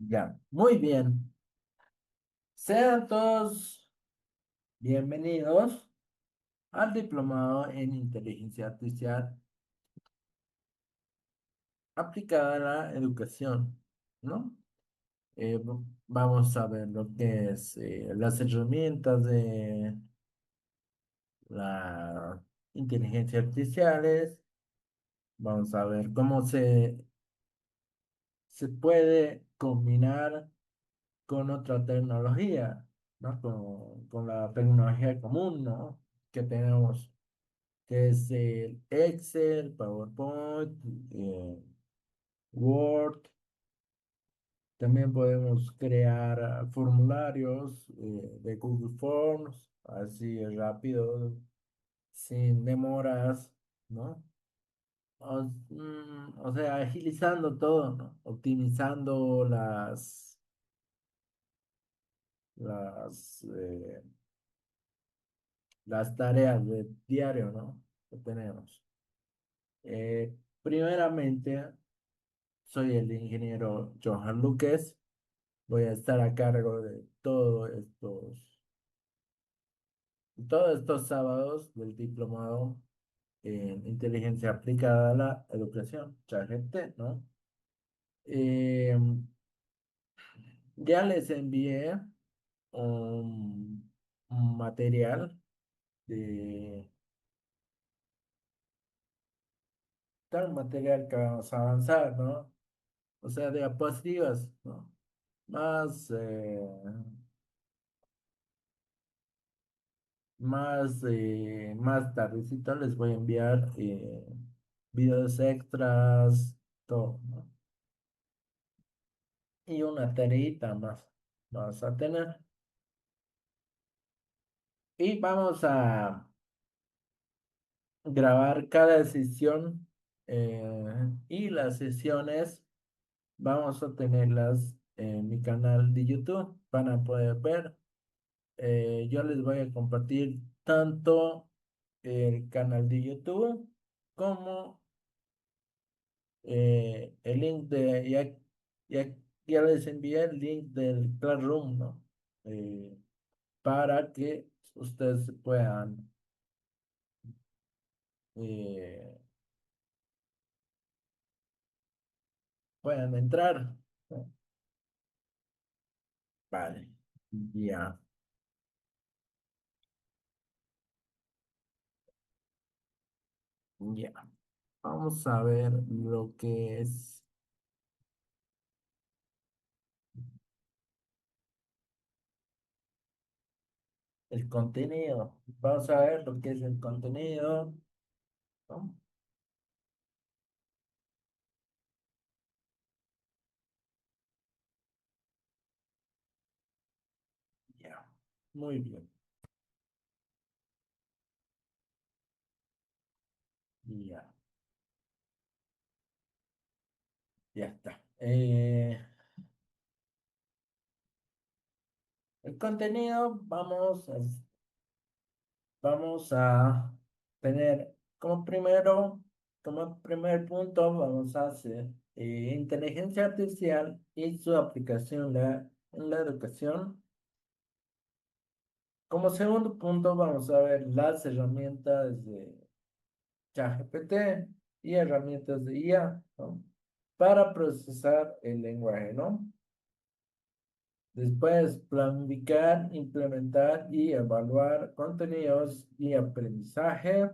Ya, muy bien. Sean todos bienvenidos al diplomado en inteligencia artificial aplicada a la educación, ¿no? Vamos a ver lo que es las herramientas de la inteligencia artificiales. Vamos a ver cómo se puede combinar con otra tecnología, ¿no? Con la tecnología común, ¿no? Que tenemos, que es el Excel, PowerPoint, Word. También podemos crear formularios de Google Forms, así rápido, sin demoras, ¿no? O sea, agilizando todo, ¿no? Optimizando las, las tareas de diario, ¿no? Que tenemos. Primeramente, soy el ingeniero Johan Luques. Voy a estar a cargo de todos estos sábados del diplomado en inteligencia aplicada a la educación, ChatGPT, ¿no? Eh, ya les envié un material de tal material que vamos a avanzar, ¿no? O sea, de diapositivas, ¿no? Más, más tardecito les voy a enviar videos extras, todo, ¿no? Y una tareita más vamos a tener. Y vamos a grabar cada sesión y las sesiones vamos a tenerlas en mi canal de YouTube para poder ver. Yo les voy a compartir tanto el canal de YouTube como el link ya, ya les envié el link del Classroom, ¿no? Eh, para que ustedes eh, puedan entrar, ¿no? Vale, ya, ya. Vamos a ver lo que es el contenido. Vamos a ver lo que es el contenido, ¿no? Ya, muy bien, ya, ya está. El contenido vamos a tener como primer punto, vamos a hacer inteligencia artificial y su aplicación en la educación. Como segundo punto, vamos a ver las herramientas de ChatGPT y herramientas de IA, ¿no? Para procesar el lenguaje, ¿no? Después, planificar, implementar y evaluar contenidos y aprendizaje.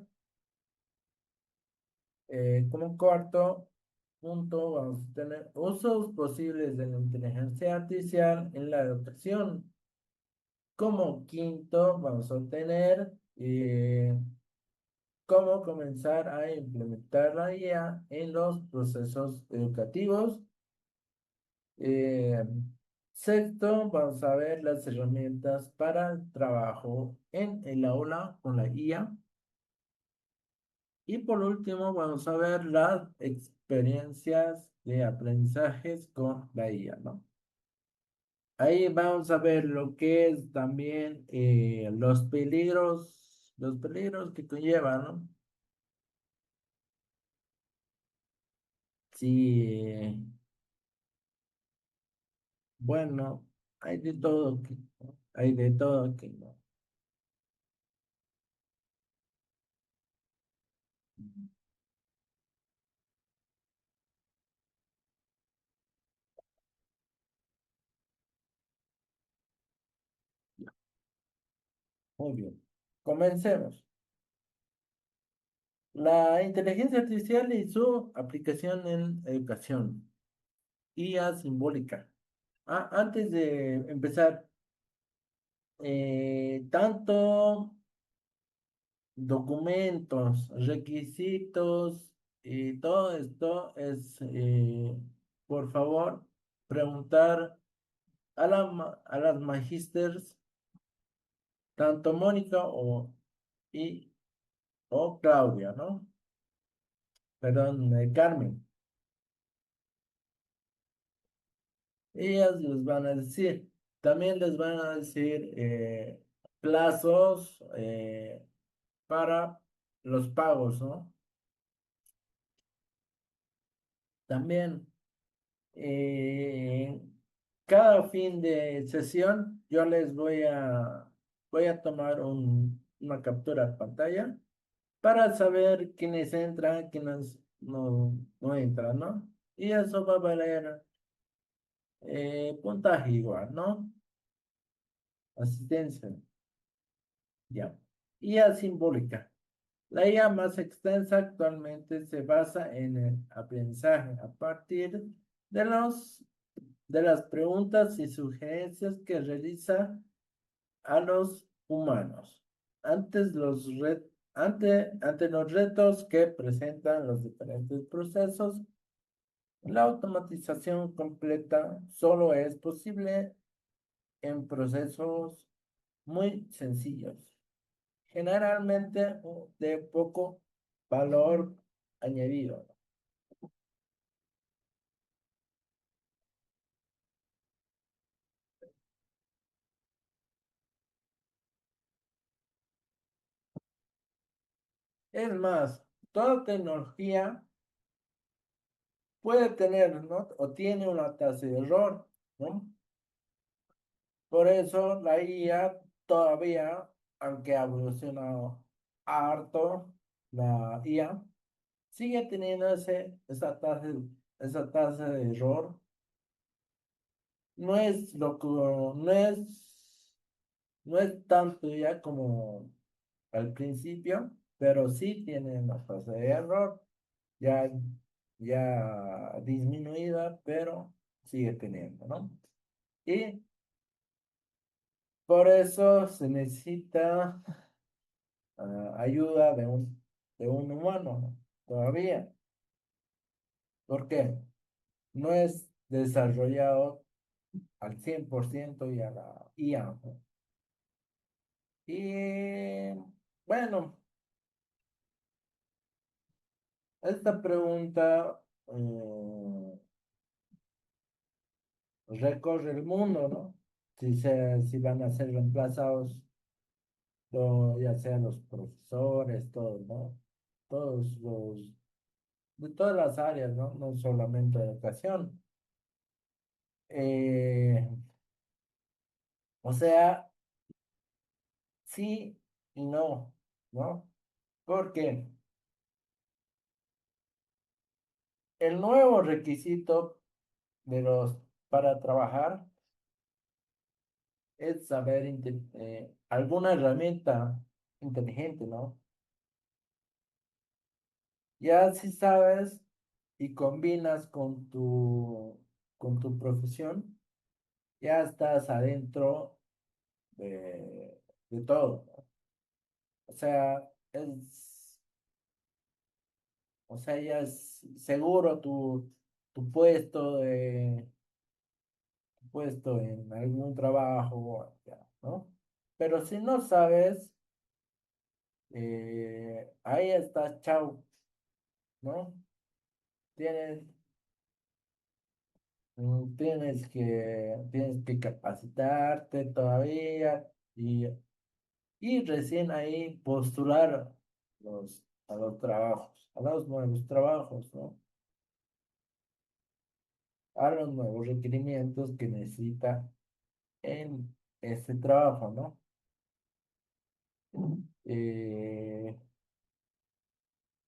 Como cuarto punto, vamos a tener usos posibles de la inteligencia artificial en la educación. Como quinto, vamos a tener cómo comenzar a implementar la IA en los procesos educativos. Eh, Sexto, vamos a ver las herramientas para el trabajo en el aula con la IA. Y por último, vamos a ver las experiencias de aprendizajes con la IA, ¿no? Ahí vamos a ver lo que es también los peligros que conlleva, ¿no? Si Bueno, hay de todo aquí, ¿no? Hay de todo aquí, ¿no? Muy bien. Comencemos. La inteligencia artificial y su aplicación en educación. IA simbólica. Ah, antes de empezar, tanto documentos, requisitos y todo esto es, por favor, preguntar a las magísters, tanto Mónica y, o Claudia, ¿no? Perdón, Carmen. Ellas les van a decir, también les van a decir plazos para los pagos, ¿no? También eh, cada fin de sesión yo les voy a tomar una captura de pantalla para saber quiénes entran, quiénes no entran, ¿no? Y eso va a valer puntaje igual, ¿no? Asistencia, ya. IA simbólica. La IA más extensa actualmente se basa en el aprendizaje a partir de de las preguntas y sugerencias que realiza a los humanos. Ante los retos que presentan los diferentes procesos, la automatización completa solo es posible en procesos muy sencillos, generalmente de poco valor añadido. Es más, toda tecnología puede tener, ¿no? O tiene una tasa de error, ¿no? Por eso la IA todavía, aunque ha evolucionado harto, la IA sigue teniendo esa tasa de error. No es lo que, no es tanto ya como al principio, pero sí tiene una tasa de error ya, ya disminuida, pero sigue teniendo, ¿no? Y por eso se necesita ayuda de un humano, ¿no? Todavía. ¿Por qué? No es desarrollado al 100% y a la IA, ¿no? Y bueno, esta pregunta recorre el mundo, ¿no? Si van a ser reemplazados, ya sean los profesores, todos, ¿no? Todos de todas las áreas, ¿no? No solamente educación. Eh, o sea, sí y no, ¿no? Porque el nuevo requisito de para trabajar es saber alguna herramienta inteligente, ¿no? Ya si sabes y combinas con tu profesión, ya estás adentro de todo, ¿no? O sea, o sea, ya es seguro tu puesto en algún trabajo, ya, ¿no? Pero si no sabes, ahí estás, chao, ¿no? Tienes, tienes que capacitarte todavía y recién ahí postular a los trabajos, a los nuevos trabajos, ¿no? a los nuevos requerimientos que necesita en este trabajo, ¿no? Eh,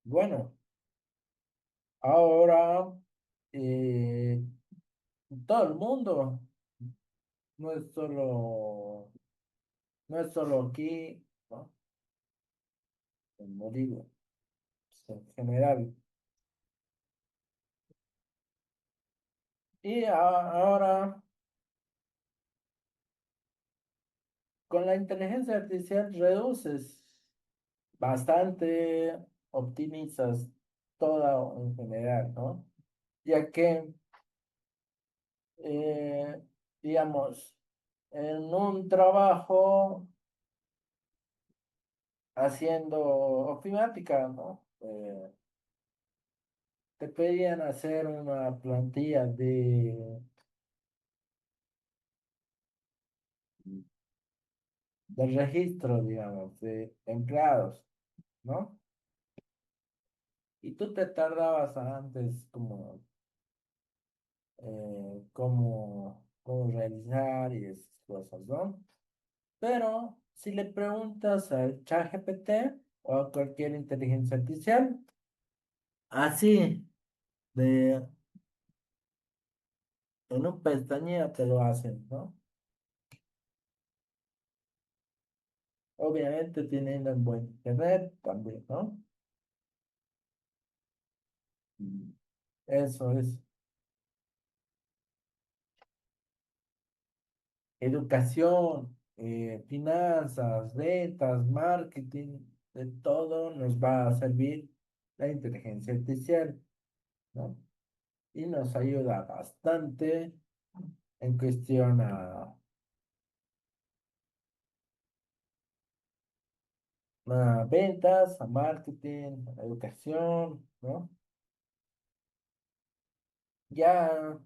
bueno, ahora eh, todo el mundo, no es solo, no es solo aquí, ¿no? En Bolivia, en general. Y ahora, con la inteligencia artificial reduces bastante, optimizas todo en general, ¿no? Ya que, eh, digamos, en un trabajo haciendo ofimática, ¿no? Te pedían hacer una plantilla de registro, digamos, de empleados, ¿no? Y tú te tardabas antes cómo realizar y esas cosas, ¿no? Pero si le preguntas al ChatGPT o a cualquier inteligencia artificial, así, de, en un pestañeo te lo hacen, ¿no? Obviamente teniendo un buen internet también, ¿no? Mm. Eso es educación, finanzas, ventas, marketing, de todo nos va a servir la inteligencia artificial, ¿no? Y nos ayuda bastante en cuestión a ventas, a marketing, a educación, ¿no? Ya,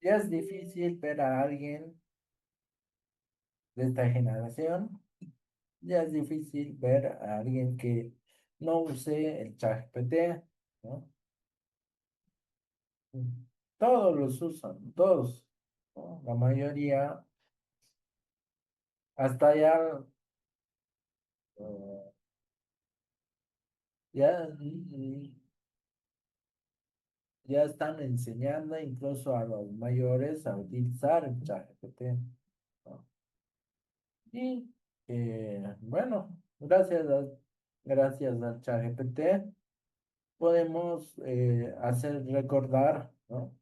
ya es difícil ver a alguien de esta generación, ya es difícil ver a alguien que no use el ChatGPT, ¿no? Todos los usan, todos, ¿no? La mayoría, hasta ya, eh, ya, ya están enseñando incluso a los mayores a utilizar el ChatGPT, ¿no? Y bueno, gracias al ChatGPT podemos hacer recordar, ¿no?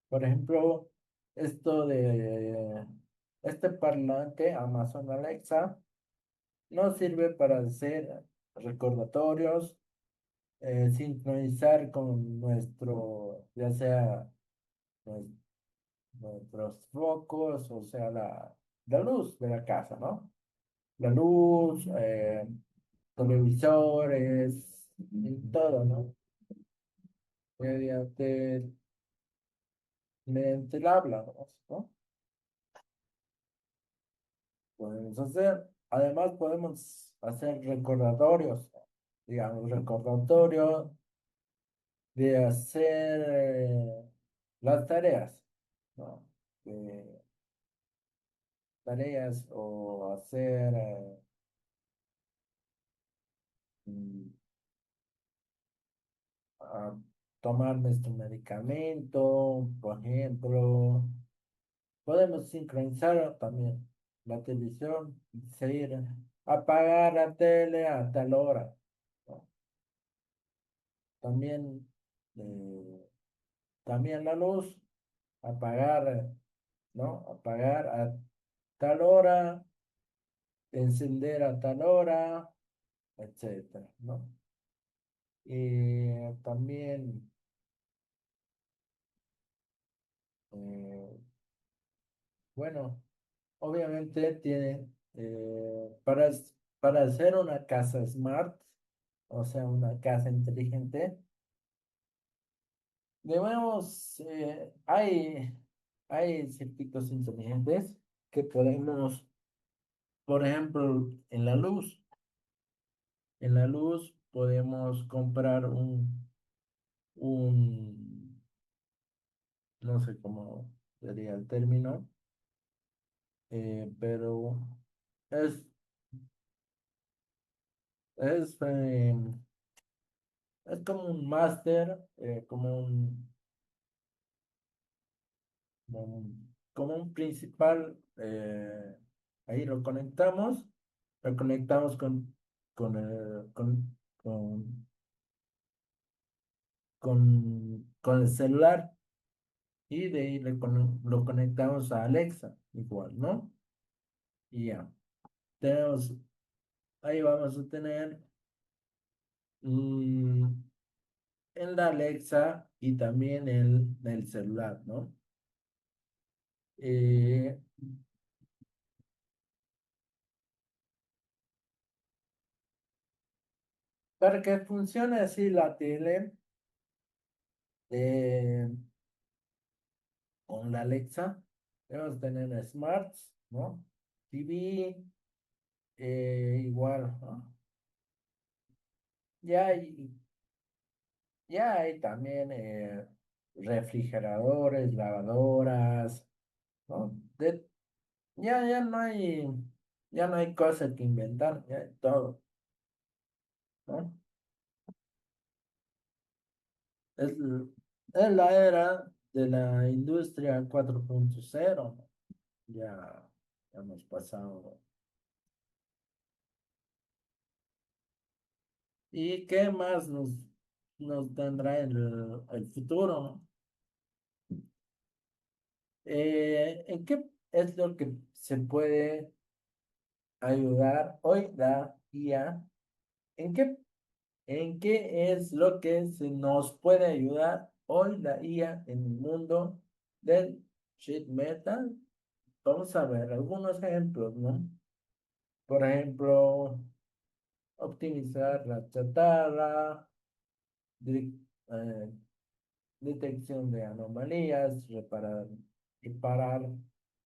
Por ejemplo, esto de este parlante Amazon Alexa nos sirve para hacer recordatorios, sincronizar con ya sea nues- nuestros focos, o sea, la luz de la casa, ¿no? La luz, televisores, y todo, ¿no? Mediante, mediante el habla, ¿no? Podemos hacer, además podemos hacer recordatorios, digamos, recordatorio de hacer las tareas, ¿no? Eh, tareas o hacer, mm, a tomar nuestro medicamento, por ejemplo. Podemos sincronizar también la televisión, decir, apagar la tele a tal hora, ¿no? También, eh, también la luz, apagar, ¿no? Apagar a tal hora, encender a tal hora, etcétera, ¿no? Y también, eh, bueno, obviamente tiene, para hacer una casa smart, o sea, una casa inteligente, debemos, hay circuitos inteligentes que podemos, por ejemplo, en la luz podemos comprar un no sé cómo sería el término, pero es, es, eh, es como un máster, como un principal, ahí lo conectamos con el celular y de ahí lo conectamos a Alexa, igual, ¿no? Y ya, tenemos, ahí vamos a tener mm, en la Alexa y también en el celular, ¿no? Eh, para que funcione así la tele eh, con la Alexa, debemos tener smarts, ¿no? TV, igual, ¿no? Ya hay, ya hay también refrigeradores, lavadoras, ¿no? Ya no hay cosas que inventar, ya hay todo, ¿no? Es, es la era de la industria 4.0, ¿no? Ya hemos pasado. ¿Y qué más nos tendrá el futuro, ¿no? ¿En qué es lo que se puede ayudar hoy la IA? ¿En qué, en qué es lo que se nos puede ayudar hoy la IA en el mundo del sheet metal? Vamos a ver algunos ejemplos, ¿no? Por ejemplo, optimizar la chatarra, di- eh, detección de anomalías, reparar,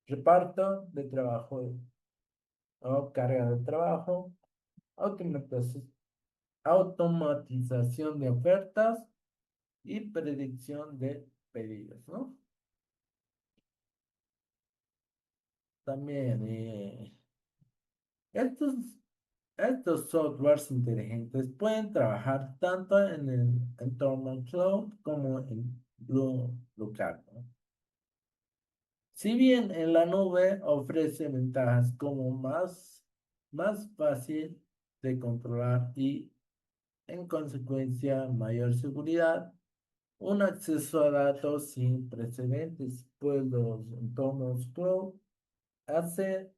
reparto de trabajo o carga de trabajo, automatización automatización de ofertas y predicción de pedidos, ¿no? También estos, estos softwares inteligentes pueden trabajar tanto en el entorno cloud como en local, ¿no? Si bien en la nube ofrece ventajas como más fácil de controlar y en consecuencia mayor seguridad, un acceso a datos sin precedentes, pues los entornos cloud hace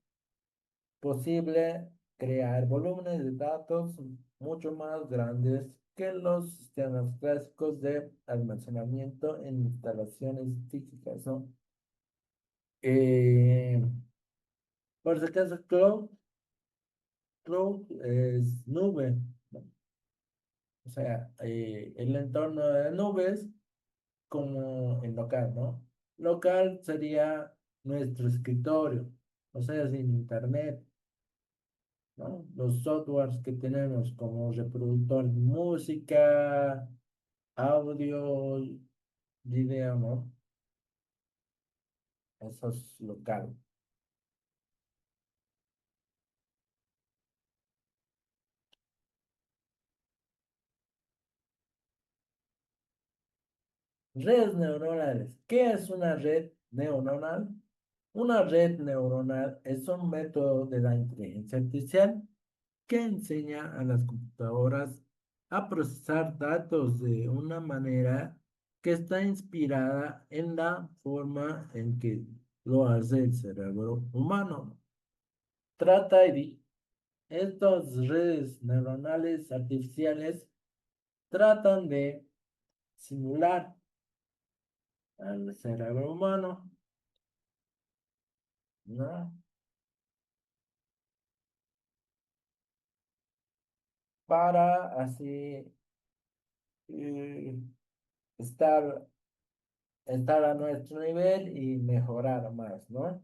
posible crear volúmenes de datos mucho más grandes que los sistemas clásicos de almacenamiento en instalaciones físicas, ¿no? Eh, por si acaso, cloud es nube, ¿no? O sea, el entorno de nubes como en local, ¿no? Local sería nuestro escritorio, o sea, sin internet, ¿no? Los softwares que tenemos como reproductor de música, audio, video, ¿no? Eso es local. Redes neuronales. ¿Qué es una red neuronal? Una red neuronal es un método de la inteligencia artificial que enseña a las computadoras a procesar datos de una manera que está inspirada en la forma en que lo hace el cerebro humano. Trata de estas redes neuronales artificiales tratan de simular al cerebro humano, ¿no? Para así eh, estar, estar a nuestro nivel y mejorar más, ¿no?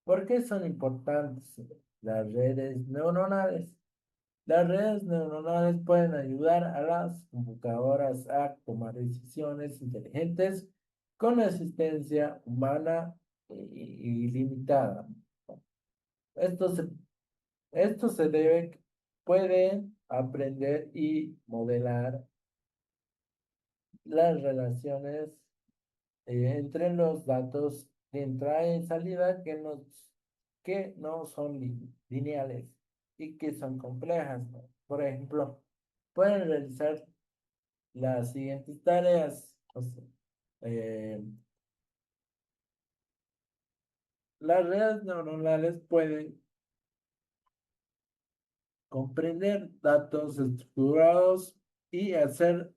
¿Por qué son importantes las redes neuronales? Las redes neuronales pueden ayudar a las computadoras a tomar decisiones inteligentes con asistencia humana ilimitada. Esto se, esto se debe, puede aprender y modelar las relaciones entre los datos de entrada y salida que no son lineales y que son complejas, ¿no? Por ejemplo, pueden realizar las siguientes tareas. O sea, eh, las redes neuronales pueden comprender datos estructurados y hacer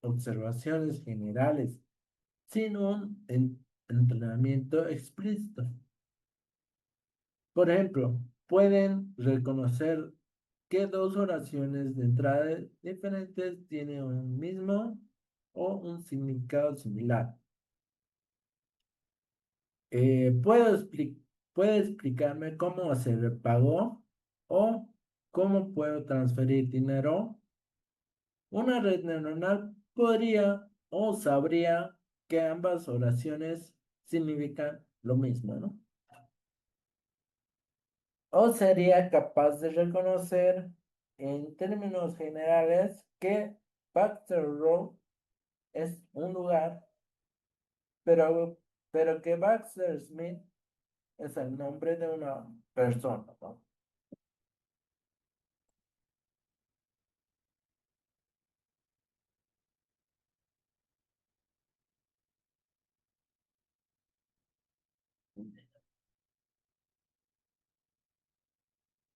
observaciones generales sin un entrenamiento explícito. Por ejemplo, pueden reconocer que dos oraciones de entrada diferentes tienen un mismo o un significado similar. ¿Puede explicarme cómo hacer el pago o cómo puedo transferir dinero? Una red neuronal podría o sabría que ambas oraciones significan lo mismo, ¿no? O sería capaz de reconocer en términos generales que Baxter Row es un lugar, pero, pero que Baxter Smith es el nombre de una persona, ¿no?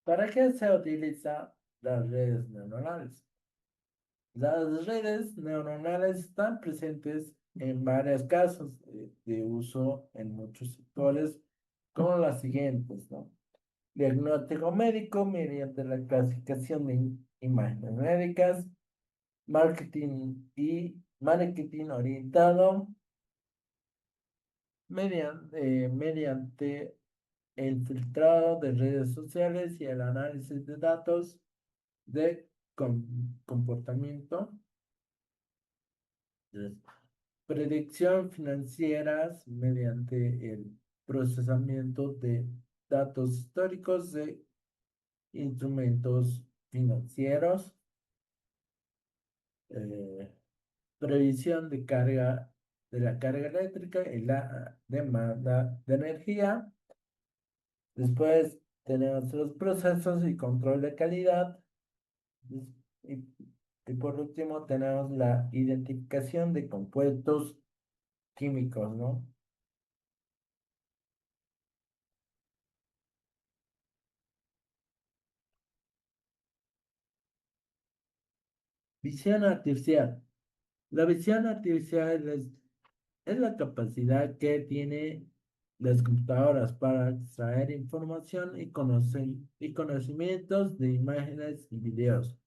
¿Para qué se utilizan las redes neuronales? Las redes neuronales están presentes en varios casos de uso en muchos sectores, como las siguientes, ¿no? Diagnóstico médico mediante la clasificación de imágenes médicas, marketing orientado mediante el filtrado de redes sociales y el análisis de datos de comportamiento. Entonces, predicción financieras mediante el procesamiento de datos históricos de instrumentos financieros. eh, Previsión de la carga eléctrica y la demanda de energía. Después tenemos los procesos y control de calidad. Des- Y, y por último tenemos la identificación de compuestos químicos, ¿no? Visión artificial. La visión artificial es la capacidad que tiene las computadoras para extraer información y conocimientos de imágenes y videos.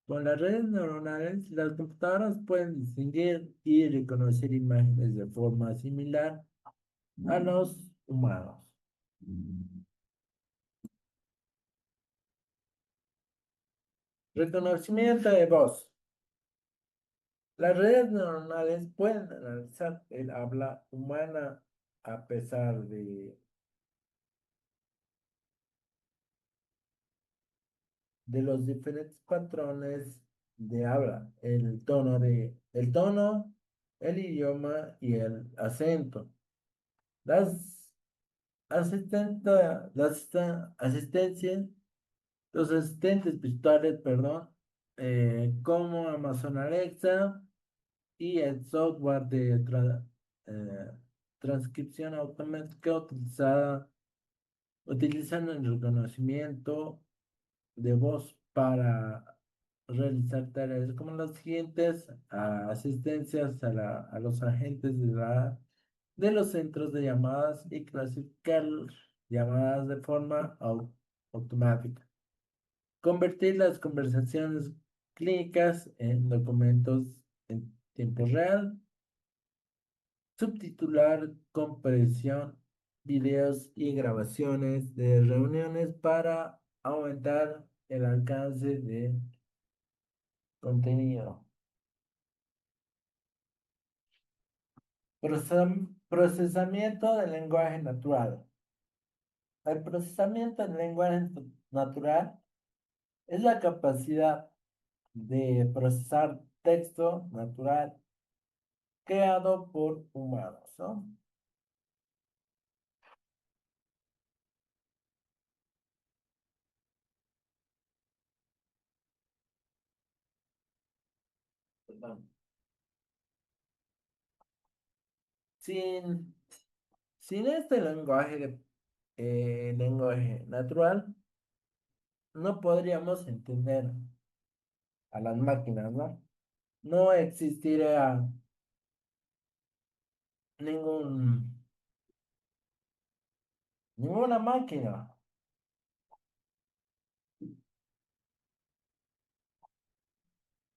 Con las redes neuronales, las computadoras pueden distinguir y reconocer imágenes de forma similar a los humanos. Reconocimiento de voz. Las redes neuronales pueden analizar el habla humana a pesar de los diferentes patrones de habla, el tono, el idioma y el acento. Las asistencias, los asistentes virtuales, perdón, como Amazon Alexa y el software de eh, transcripción automática utilizan el reconocimiento de voz para realizar tareas como las siguientes: asistencias a los agentes de los centros de llamadas y clasificar llamadas de forma automática. Convertir las conversaciones clínicas en documentos en tiempo real. Subtitular, compresión, videos y grabaciones de reuniones para aumentar el alcance de contenido. Procesamiento del lenguaje natural. El procesamiento del lenguaje natural es la capacidad de procesar texto natural creado por humanos, ¿no? Perdón. Sin, sin este lenguaje natural, no podríamos entender a las máquinas, ¿no? No existiría ningún, ninguna máquina,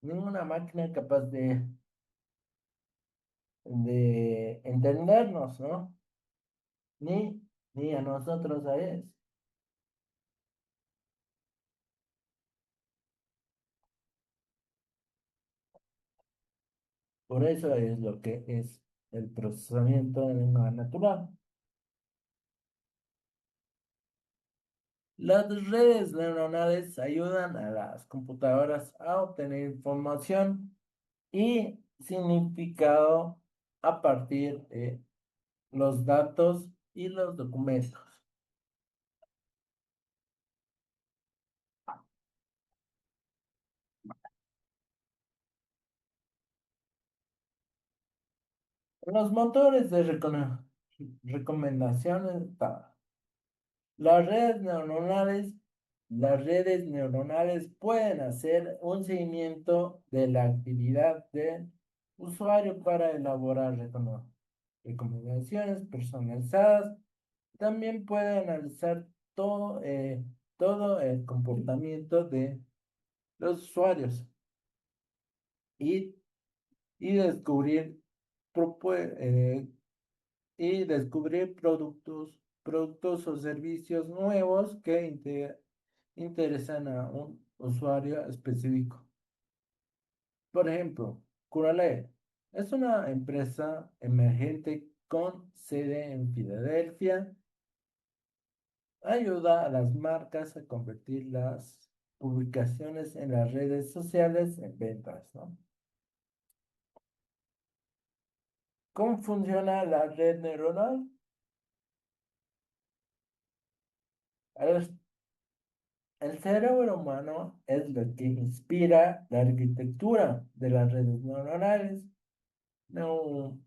ninguna máquina capaz de entendernos, ¿no? Ni, ni a nosotros a ellos. Por eso es lo que es el procesamiento de lenguaje natural. Las redes neuronales ayudan a las computadoras a obtener información y significado a partir de los datos y los documentos. Los motores de recomendaciones, las redes neuronales, las redes neuronales pueden hacer un seguimiento de la actividad del usuario para elaborar recomendaciones personalizadas. También puede analizar todo el comportamiento de los usuarios y, y descubrir, y descubrir productos o servicios nuevos que interesan a un usuario específico. Por ejemplo, Curale es una empresa emergente con sede en Filadelfia. Ayuda a las marcas a convertir las publicaciones en las redes sociales en ventas, ¿no? ¿Cómo funciona la red neuronal? El, el cerebro humano es lo que inspira la arquitectura de las redes neuronales. No,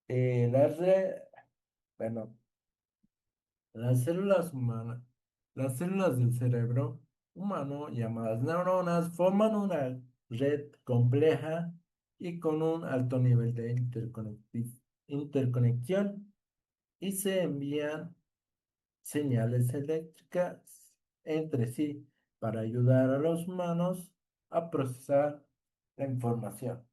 las redes, bueno, las células humanas, las células del cerebro humano llamadas neuronas forman una red compleja y con un alto nivel de interconexión y se envían señales eléctricas entre sí para ayudar a los humanos a procesar la información.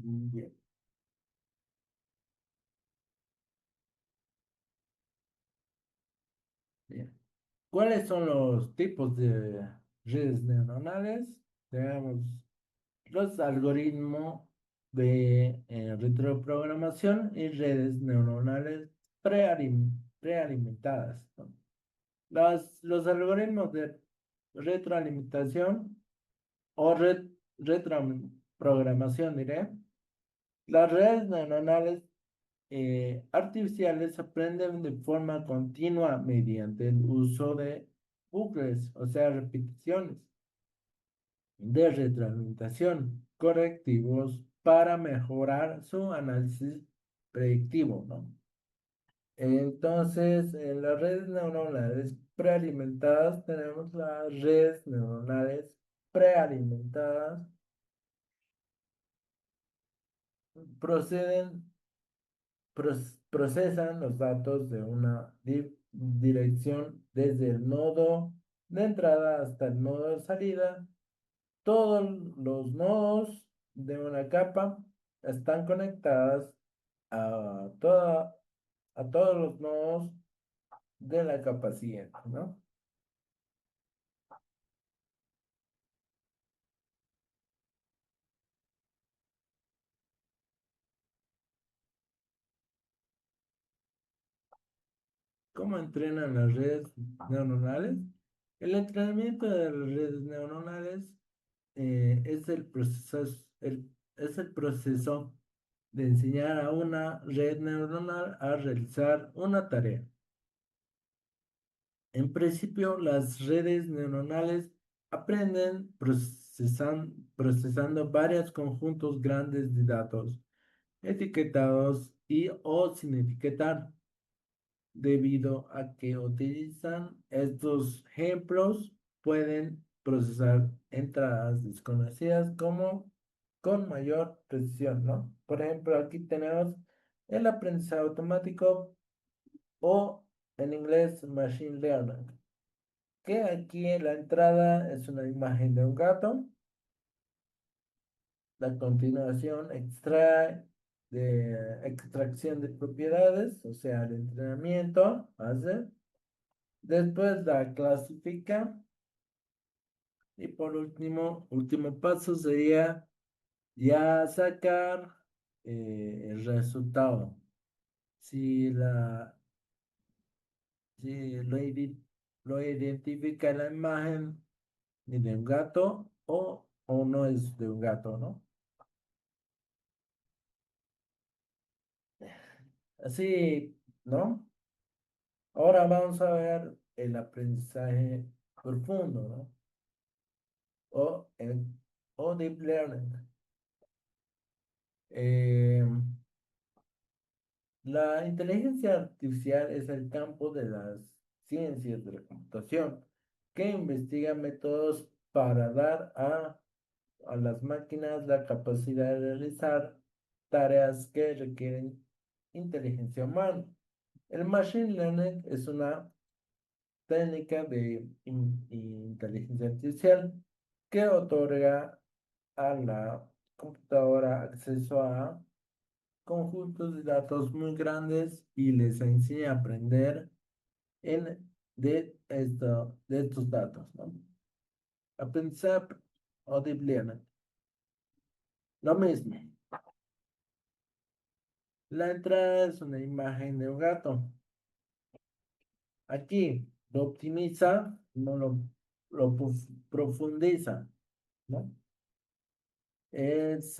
Bien, bien. ¿Cuáles son los tipos de redes neuronales? Tenemos los algoritmos de retroprogramación y redes neuronales prealimentadas, ¿no? Los algoritmos de retroalimentación o retroprogramación, diré, las redes neuronales artificiales aprenden de forma continua mediante el uso de bucles, o sea, repeticiones de retroalimentación correctivos para mejorar su análisis predictivo, ¿no? Entonces, en las redes neuronales prealimentadas tenemos las redes neuronales prealimentadas, proceden, procesan los datos de una dirección desde el nodo de entrada hasta el nodo de salida. Todos los nodos de una capa están conectadas a toda, a todos los nodos de la capa siguiente, ¿no? ¿Cómo entrenan las redes neuronales? El entrenamiento de las redes neuronales es es el proceso de enseñar a una red neuronal a realizar una tarea. En principio, las redes neuronales aprenden procesando varios conjuntos grandes de datos, etiquetados y o sin etiquetar, debido a que utilizan estos ejemplos, pueden procesar entradas desconocidas como con mayor precisión, ¿no? Por ejemplo, aquí tenemos el aprendizaje automático o en inglés Machine Learning, que aquí en la entrada es una imagen de un gato, la continuación de extracción de propiedades, o sea, el entrenamiento, hace. Después la clasifica y por último paso sería ya sacar el resultado. Si, la, si lo identifica la imagen de un gato o no es de un gato, ¿no? Así, ¿no? Ahora vamos a ver el aprendizaje profundo, ¿no? El, o deep learning. Eh, La inteligencia artificial es el campo de las ciencias de la computación que investiga métodos para dar a las máquinas la capacidad de realizar tareas que requieren inteligencia humana. El machine learning es una técnica de inteligencia artificial que otorga a la computadora acceso a conjuntos de datos muy grandes y les enseña a aprender de estos datos, ¿no? Aprendizaje o deep learning. Lo mismo. La entrada es una imagen de un gato. Aquí lo optimiza, no profundiza, ¿no? Es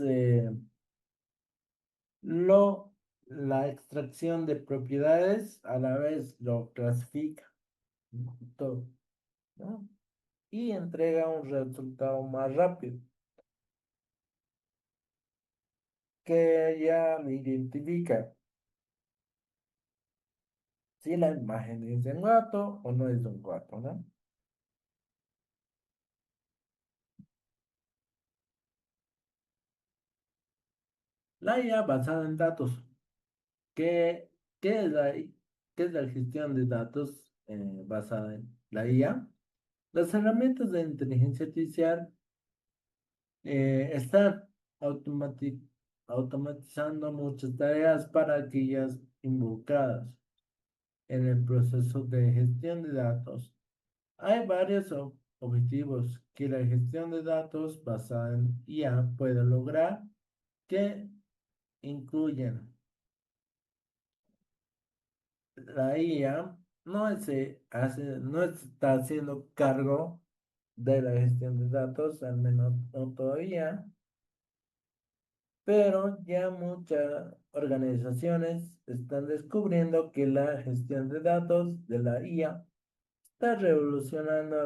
lo, la extracción de propiedades, a la vez lo clasifica, ¿no? Todo, ¿no? Y entrega un resultado más rápido, que ya lo identifica si la imagen es de un gato o no es de un gato, ¿no? La IA basada en datos. ¿Qué, qué es qué es la gestión de datos basada en la IA? Las herramientas de inteligencia artificial están automati- automatizando muchas tareas para aquellas involucradas en el proceso de gestión de datos. Hay varios objetivos que la gestión de datos basada en IA puede lograr, que incluyen la IA no está haciendo cargo de la gestión de datos, al menos no todavía, pero ya muchas organizaciones están descubriendo que la gestión de datos de la IA está revolucionando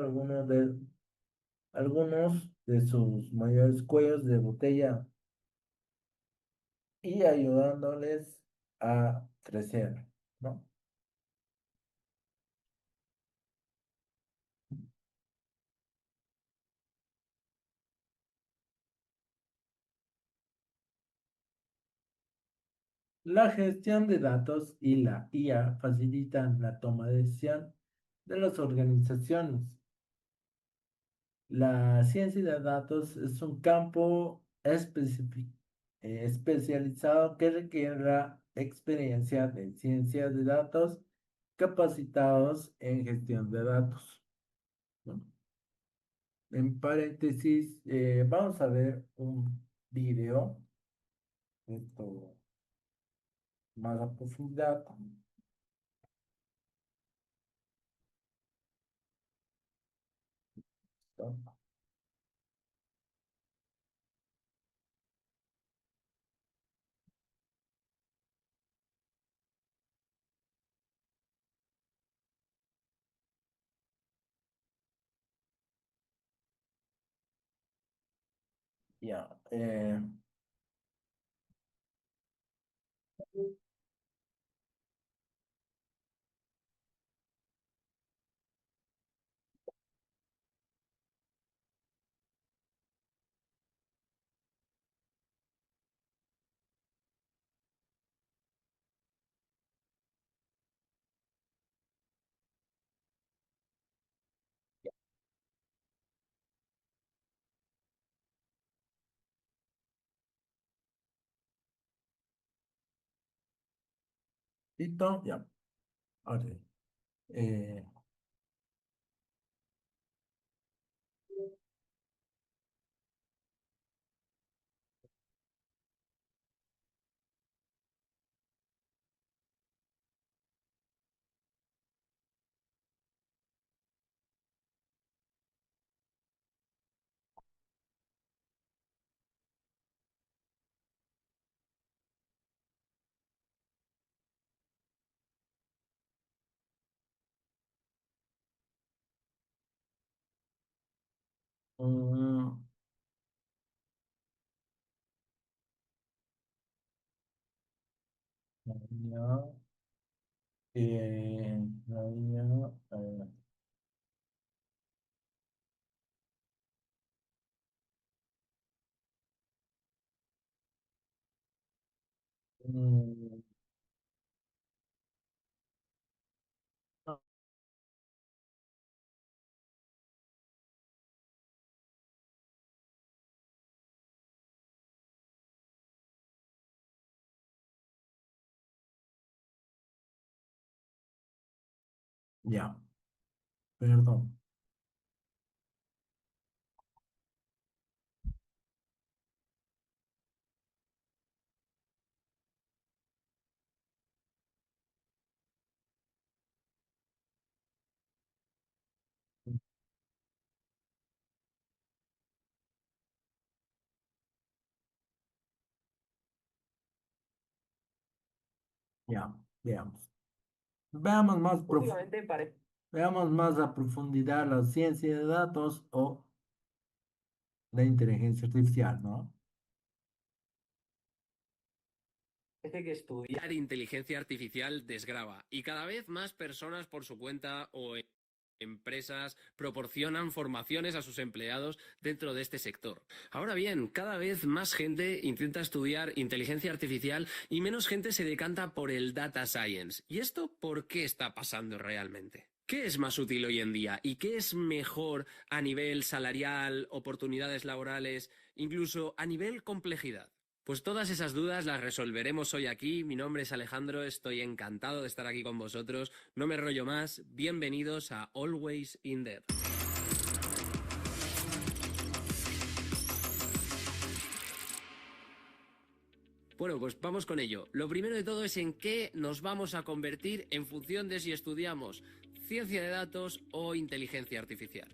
algunos de sus mayores cuellos de botella y ayudándoles a crecer, ¿no? La gestión de datos y la IA facilitan la toma de decisión de las organizaciones. La ciencia de datos es un campo especifi- especializado que requiera experiencia de ciencia de datos, capacitados en gestión de datos. Bueno, en paréntesis, vamos a ver un video, esto más a profundidad. Ya, listo, ya. Ok. Eh, mm, ya, ya, mm, ya, perdón. Ya, veamos. Veamos más, veamos más a profundidad la ciencia de datos o la inteligencia artificial, ¿no? Parece que estudiar inteligencia artificial desgrava y cada vez más personas por su cuenta o empresas proporcionan formaciones a sus empleados dentro de este sector. Ahora bien, cada vez más gente intenta estudiar inteligencia artificial y menos gente se decanta por el data science. ¿Y esto por qué está pasando realmente? ¿Qué es más útil hoy en día y qué es mejor a nivel salarial, oportunidades laborales, incluso a nivel complejidad? Pues todas esas dudas las resolveremos hoy aquí. Mi nombre es Alejandro, estoy encantado de estar aquí con vosotros. No me rollo más, bienvenidos a Always in Dev. Bueno, pues vamos con ello. Lo primero de todo es en qué nos vamos a convertir en función de si estudiamos ciencia de datos o inteligencia artificial.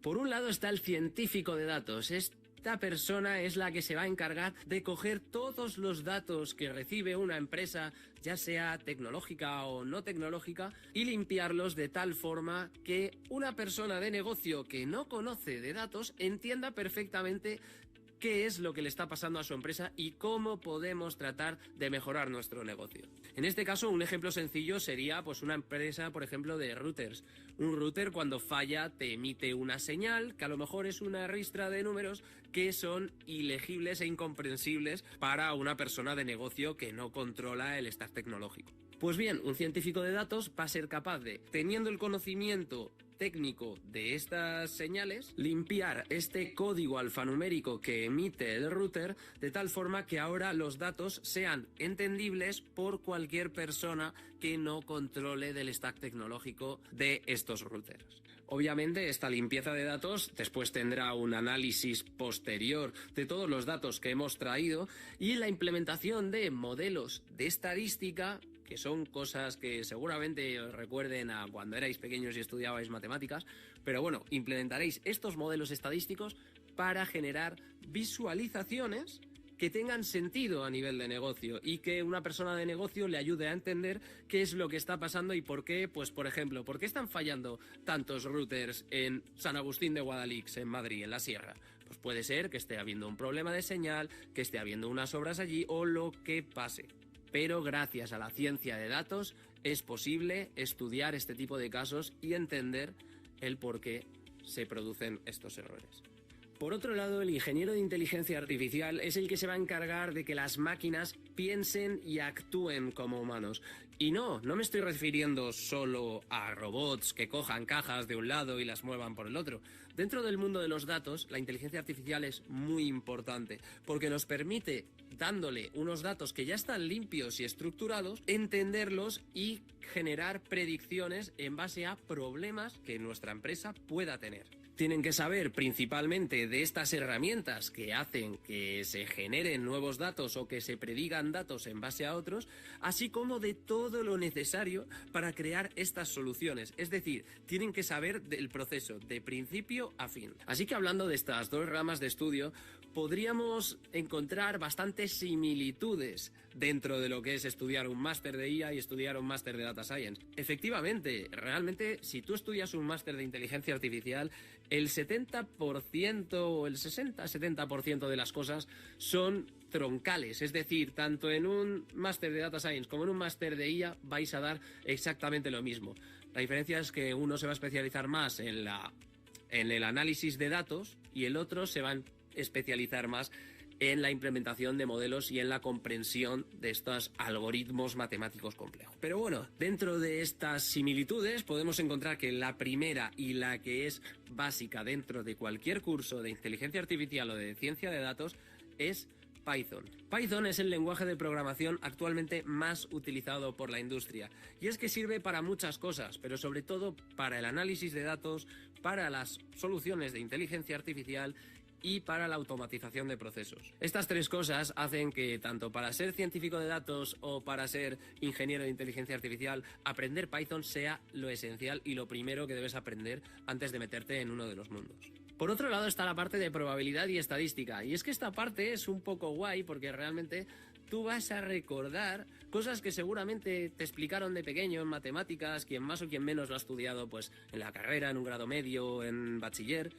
Por un lado está el científico de datos. Esta persona es la que se va a encargar de coger todos los datos que recibe una empresa, ya sea tecnológica o no tecnológica, y limpiarlos de tal forma que una persona de negocio que no conoce de datos entienda perfectamente qué es lo que le está pasando a su empresa y cómo podemos tratar de mejorar nuestro negocio. En este caso, un ejemplo sencillo sería pues una empresa, por ejemplo, de routers. Un router cuando falla te emite una señal que a lo mejor es una ristra de números que son ilegibles e incomprensibles para una persona de negocio que no controla el stack tecnológico. Pues bien, un científico de datos va a ser capaz de, teniendo el conocimiento técnico de estas señales, limpiar este código alfanumérico que emite el router de tal forma que ahora los datos sean entendibles por cualquier persona que no controle del stack tecnológico de estos routers. Obviamente esta limpieza de datos después tendrá un análisis posterior de todos los datos que hemos traído y la implementación de modelos de estadística, que son cosas que seguramente os recuerden a cuando erais pequeños y estudiabais matemáticas, pero bueno, implementaréis estos modelos estadísticos para generar visualizaciones que tengan sentido a nivel de negocio y que una persona de negocio le ayude a entender qué es lo que está pasando y por qué, pues por ejemplo, por qué están fallando tantos routers en San Agustín de Guadalix, en Madrid, en la Sierra. Pues puede ser que esté habiendo un problema de señal, que esté habiendo unas obras allí o lo que pase. Pero gracias a la ciencia de datos es posible estudiar este tipo de casos y entender el por qué se producen estos errores. Por otro lado, el ingeniero de inteligencia artificial es el que se va a encargar de que las máquinas piensen y actúen como humanos. Y no me estoy refiriendo solo a robots que cojan cajas de un lado y las muevan por el otro. Dentro del mundo de los datos, la inteligencia artificial es muy importante porque nos permite, dándole unos datos que ya están limpios y estructurados, entenderlos y generar predicciones en base a problemas que nuestra empresa pueda tener. Tienen que saber principalmente de estas herramientas que hacen que se generen nuevos datos o que se predigan datos en base a otros, así como de todo lo necesario para crear estas soluciones. Es decir, tienen que saber del proceso de principio a fin. Así que hablando de estas dos ramas de estudio, podríamos encontrar bastantes similitudes dentro de lo que es estudiar un máster de IA y estudiar un máster de Data Science. Efectivamente, realmente, si tú estudias un máster de inteligencia artificial, el 70% o el 60-70% de las cosas son troncales. Es decir, tanto en un máster de Data Science como en un máster de IA vais a dar exactamente lo mismo. La diferencia es que uno se va a especializar más en el análisis de datos y el otro se va a especializar más en la implementación de modelos y en la comprensión de estos algoritmos matemáticos complejos. Pero bueno, dentro de estas similitudes podemos encontrar que la primera y la que es básica dentro de cualquier curso de inteligencia artificial o de ciencia de datos es Python. Python es el lenguaje de programación actualmente más utilizado por la industria y es que sirve para muchas cosas, pero sobre todo para el análisis de datos, para las soluciones de inteligencia artificial y para la automatización de procesos. Estas tres cosas hacen que tanto para ser científico de datos o para ser ingeniero de inteligencia artificial, aprender Python sea lo esencial y lo primero que debes aprender antes de meterte en uno de los mundos. Por otro lado está la parte de probabilidad y estadística, y es que esta parte es un poco guay porque realmente tú vas a recordar cosas que seguramente te explicaron de pequeño en matemáticas, quien más o quien menos lo ha estudiado pues en la carrera, en un grado medio, en bachiller,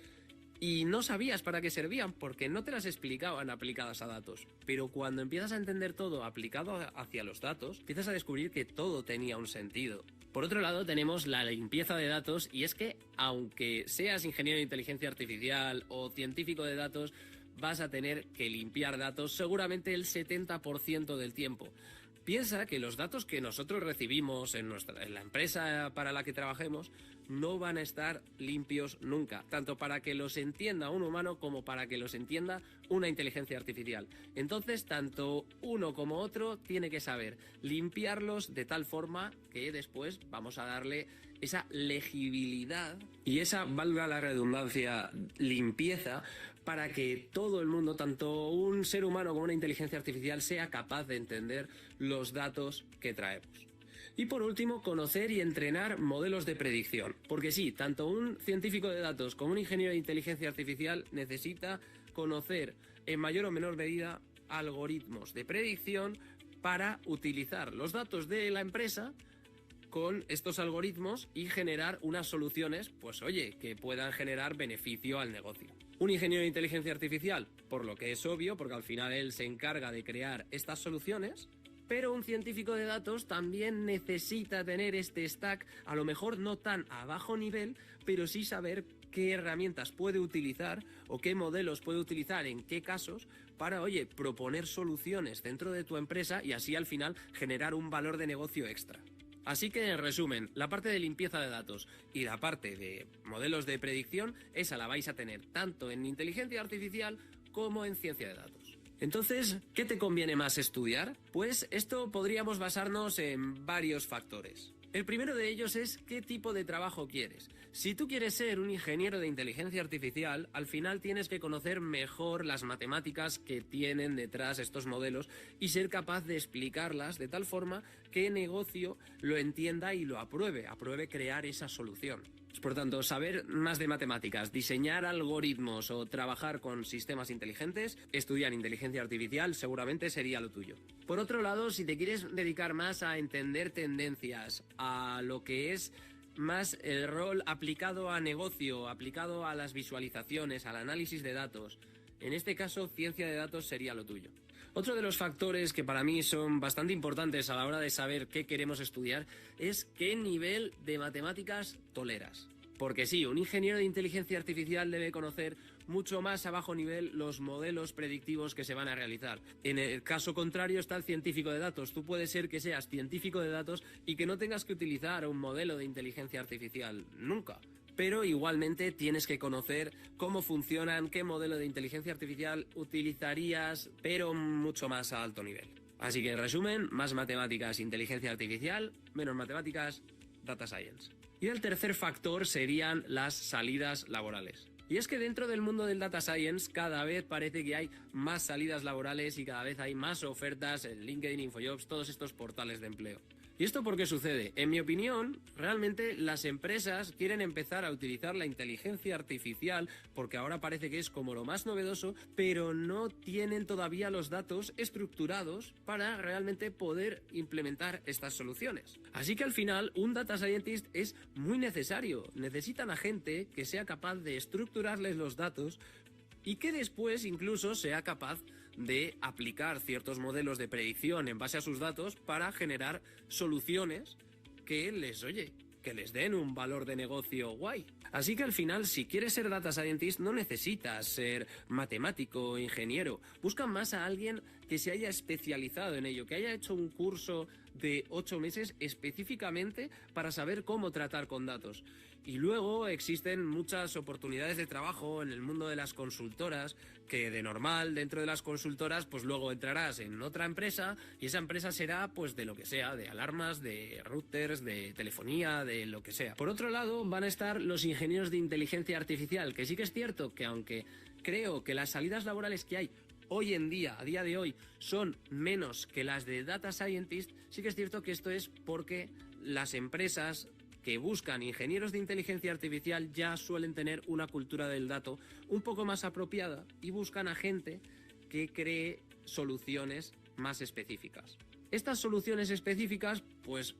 y no sabías para qué servían porque no te las explicaban aplicadas a datos. Pero cuando empiezas a entender todo aplicado hacia los datos, empiezas a descubrir que todo tenía un sentido. Por otro lado tenemos la limpieza de datos, y es que aunque seas ingeniero de inteligencia artificial o científico de datos, vas a tener que limpiar datos seguramente el 70% del tiempo. Piensa que los datos que nosotros recibimos en la empresa para la que trabajemos no van a estar limpios nunca, tanto para que los entienda un humano como para que los entienda una inteligencia artificial. Entonces, tanto uno como otro tiene que saber limpiarlos de tal forma que después vamos a darle esa legibilidad y esa, valga la redundancia, limpieza para que todo el mundo, tanto un ser humano como una inteligencia artificial, sea capaz de entender los datos que traemos. Y por último, conocer y entrenar modelos de predicción. Porque sí, tanto un científico de datos como un ingeniero de inteligencia artificial necesita conocer en mayor o menor medida algoritmos de predicción para utilizar los datos de la empresa con estos algoritmos y generar unas soluciones, pues oye, que puedan generar beneficio al negocio. Un ingeniero de inteligencia artificial, por lo que es obvio, porque al final él se encarga de crear estas soluciones, pero un científico de datos también necesita tener este stack, a lo mejor no tan a bajo nivel, pero sí saber qué herramientas puede utilizar o qué modelos puede utilizar en qué casos para, oye, proponer soluciones dentro de tu empresa y así al final generar un valor de negocio extra. Así que, en resumen, la parte de limpieza de datos y la parte de modelos de predicción, esa la vais a tener tanto en inteligencia artificial como en ciencia de datos. Entonces, ¿qué te conviene más estudiar? Pues esto podríamos basarnos en varios factores. El primero de ellos es qué tipo de trabajo quieres. Si tú quieres ser un ingeniero de inteligencia artificial, al final tienes que conocer mejor las matemáticas que tienen detrás estos modelos y ser capaz de explicarlas de tal forma que el negocio lo entienda y lo apruebe crear esa solución. Por tanto, saber más de matemáticas, diseñar algoritmos o trabajar con sistemas inteligentes, estudiar inteligencia artificial seguramente sería lo tuyo. Por otro lado, si te quieres dedicar más a entender tendencias, a lo que es más el rol aplicado a negocio, aplicado a las visualizaciones, al análisis de datos, en este caso ciencia de datos sería lo tuyo. Otro de los factores que para mí son bastante importantes a la hora de saber qué queremos estudiar es qué nivel de matemáticas toleras. Porque sí, un ingeniero de inteligencia artificial debe conocer mucho más a bajo nivel los modelos predictivos que se van a realizar. En el caso contrario está el científico de datos. Tú puedes ser que seas científico de datos y que no tengas que utilizar un modelo de inteligencia artificial nunca. Pero igualmente tienes que conocer cómo funcionan, qué modelo de inteligencia artificial utilizarías, pero mucho más a alto nivel. Así que en resumen, más matemáticas, inteligencia artificial, menos matemáticas, data science. Y el tercer factor serían las salidas laborales. Y es que dentro del mundo del data science cada vez parece que hay más salidas laborales y cada vez hay más ofertas en LinkedIn, InfoJobs, todos estos portales de empleo. ¿Y esto por qué sucede? En mi opinión, realmente las empresas quieren empezar a utilizar la inteligencia artificial porque ahora parece que es como lo más novedoso, pero no tienen todavía los datos estructurados para realmente poder implementar estas soluciones. Así que al final, un data scientist es muy necesario. Necesitan a gente que sea capaz de estructurarles los datos y que después incluso sea capaz de aplicar ciertos modelos de predicción en base a sus datos para generar soluciones que les den un valor de negocio guay. Así que al final, si quieres ser data scientist, no necesitas ser matemático o ingeniero. Buscan más a alguien que se haya especializado en ello, que haya hecho un curso de 8 meses específicamente para saber cómo tratar con datos. Y luego existen muchas oportunidades de trabajo en el mundo de las consultoras, que de normal dentro de las consultoras pues luego entrarás en otra empresa y esa empresa será pues de lo que sea, de alarmas, de routers, de telefonía, de lo que sea. Por otro lado van a estar los ingenieros de inteligencia artificial, que sí que es cierto que aunque creo que las salidas laborales que hay hoy en día, a día de hoy, son menos que las de data scientist, sí que es cierto que esto es porque las empresas que buscan ingenieros de inteligencia artificial ya suelen tener una cultura del dato un poco más apropiada y buscan a gente que cree soluciones más específicas. Estas soluciones específicas, pues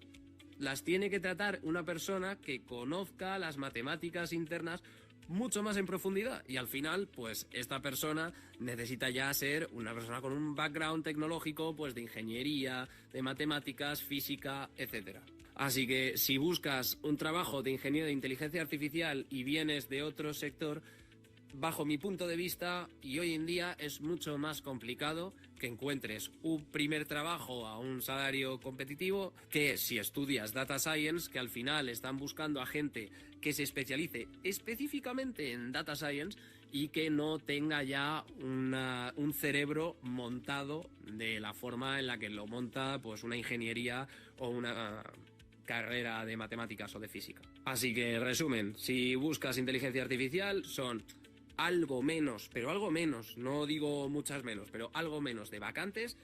las tiene que tratar una persona que conozca las matemáticas internas mucho más en profundidad y al final pues esta persona necesita ya ser una persona con un background tecnológico pues de ingeniería, de matemáticas, física, etcétera. Así que si buscas un trabajo de ingeniero de inteligencia artificial y vienes de otro sector, bajo mi punto de vista, y hoy en día es mucho más complicado que encuentres un primer trabajo a un salario competitivo que si estudias data science, que al final están buscando a gente que se especialice específicamente en data science y que no tenga ya un cerebro montado de la forma en la que lo monta pues una ingeniería o una carrera de matemáticas o de física. Así que, en resumen, si buscas inteligencia artificial, son algo menos, pero algo menos, no digo muchas menos, pero algo menos de vacantes,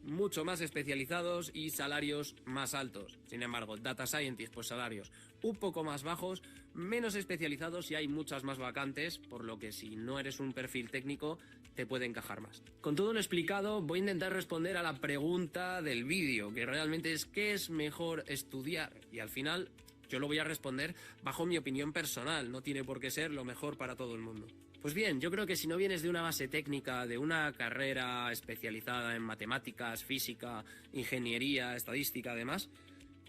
mucho más especializados y salarios más altos. Sin embargo, data scientist, pues salarios un poco más bajos, menos especializados y hay muchas más vacantes, por lo que si no eres un perfil técnico, te puede encajar más. Con todo lo explicado, voy a intentar responder a la pregunta del vídeo, que realmente es ¿qué es mejor estudiar? Y al final yo lo voy a responder bajo mi opinión personal, no tiene por qué ser lo mejor para todo el mundo. Pues bien, yo creo que si no vienes de una base técnica, de una carrera especializada en matemáticas, física, ingeniería, estadística, además,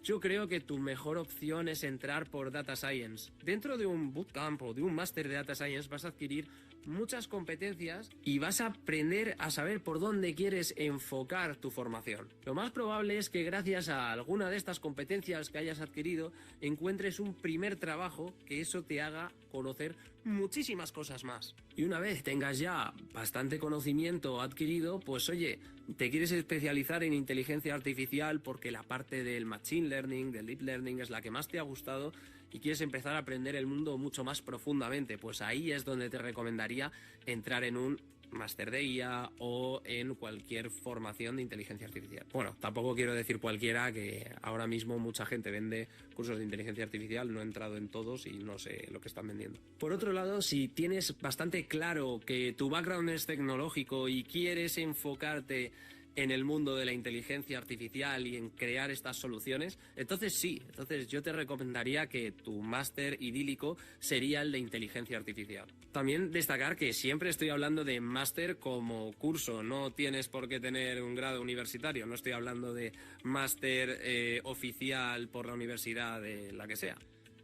yo creo que tu mejor opción es entrar por Data Science. Dentro de un bootcamp o de un máster de Data Science vas a adquirir muchas competencias y vas a aprender a saber por dónde quieres enfocar tu formación. Lo más probable es que gracias a alguna de estas competencias que hayas adquirido encuentres un primer trabajo que eso te haga conocer muchísimas cosas más. Y una vez tengas ya bastante conocimiento adquirido, pues oye, te quieres especializar en inteligencia artificial porque la parte del machine learning, del deep learning es la que más te ha gustado y quieres empezar a aprender el mundo mucho más profundamente, pues ahí es donde te recomendaría entrar en un máster de IA o en cualquier formación de inteligencia artificial. Bueno, tampoco quiero decir cualquiera, que ahora mismo mucha gente vende cursos de inteligencia artificial, no he entrado en todos y no sé lo que están vendiendo. Por otro lado, si tienes bastante claro que tu background es tecnológico y quieres enfocarte en el mundo de la inteligencia artificial y en crear estas soluciones, entonces sí, entonces yo te recomendaría que tu máster idílico sería el de inteligencia artificial. También destacar que siempre estoy hablando de máster como curso, no tienes por qué tener un grado universitario, no estoy hablando de máster oficial por la universidad de la que sea.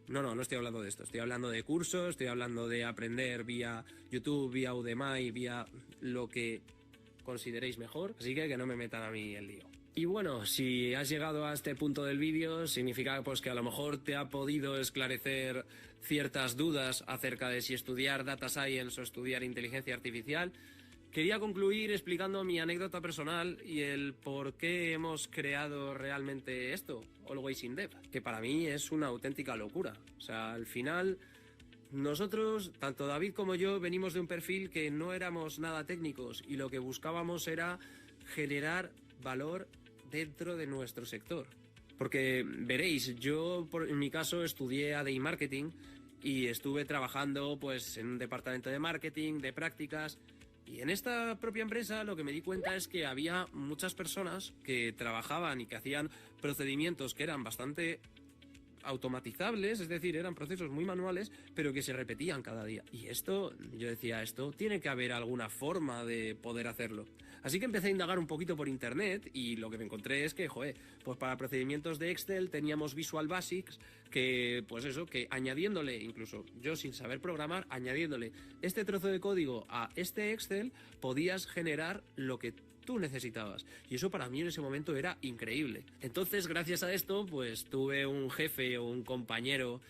No estoy hablando de esto, estoy hablando de cursos, estoy hablando de aprender vía YouTube, vía Udemy, vía lo que consideréis mejor, así que no me metan a mí el lío. Y bueno, si has llegado a este punto del vídeo, significa pues que a lo mejor te ha podido esclarecer ciertas dudas acerca de si estudiar Data Science o estudiar Inteligencia Artificial. Quería concluir explicando mi anécdota personal y el por qué hemos creado realmente esto, Always in Dev, que para mí es una auténtica locura. O sea, al final nosotros, tanto David como yo, venimos de un perfil que no éramos nada técnicos y lo que buscábamos era generar valor dentro de nuestro sector. Porque veréis, yo en mi caso estudié ADI Marketing y estuve trabajando pues en un departamento de marketing, de prácticas, y en esta propia empresa lo que me di cuenta es que había muchas personas que trabajaban y que hacían procedimientos que eran bastante automatizables, es decir, eran procesos muy manuales, pero que se repetían cada día. Y esto, yo decía, esto tiene que haber alguna forma de poder hacerlo. Así que empecé a indagar un poquito por internet y lo que me encontré es que, joder, pues para procedimientos de Excel teníamos Visual Basics que, pues eso, que añadiéndole, incluso yo sin saber programar, añadiéndole este trozo de código a este Excel, podías generar lo que tú necesitabas. Y eso para mí en ese momento era increíble. Entonces, gracias a esto, pues tuve un jefe o un compañero,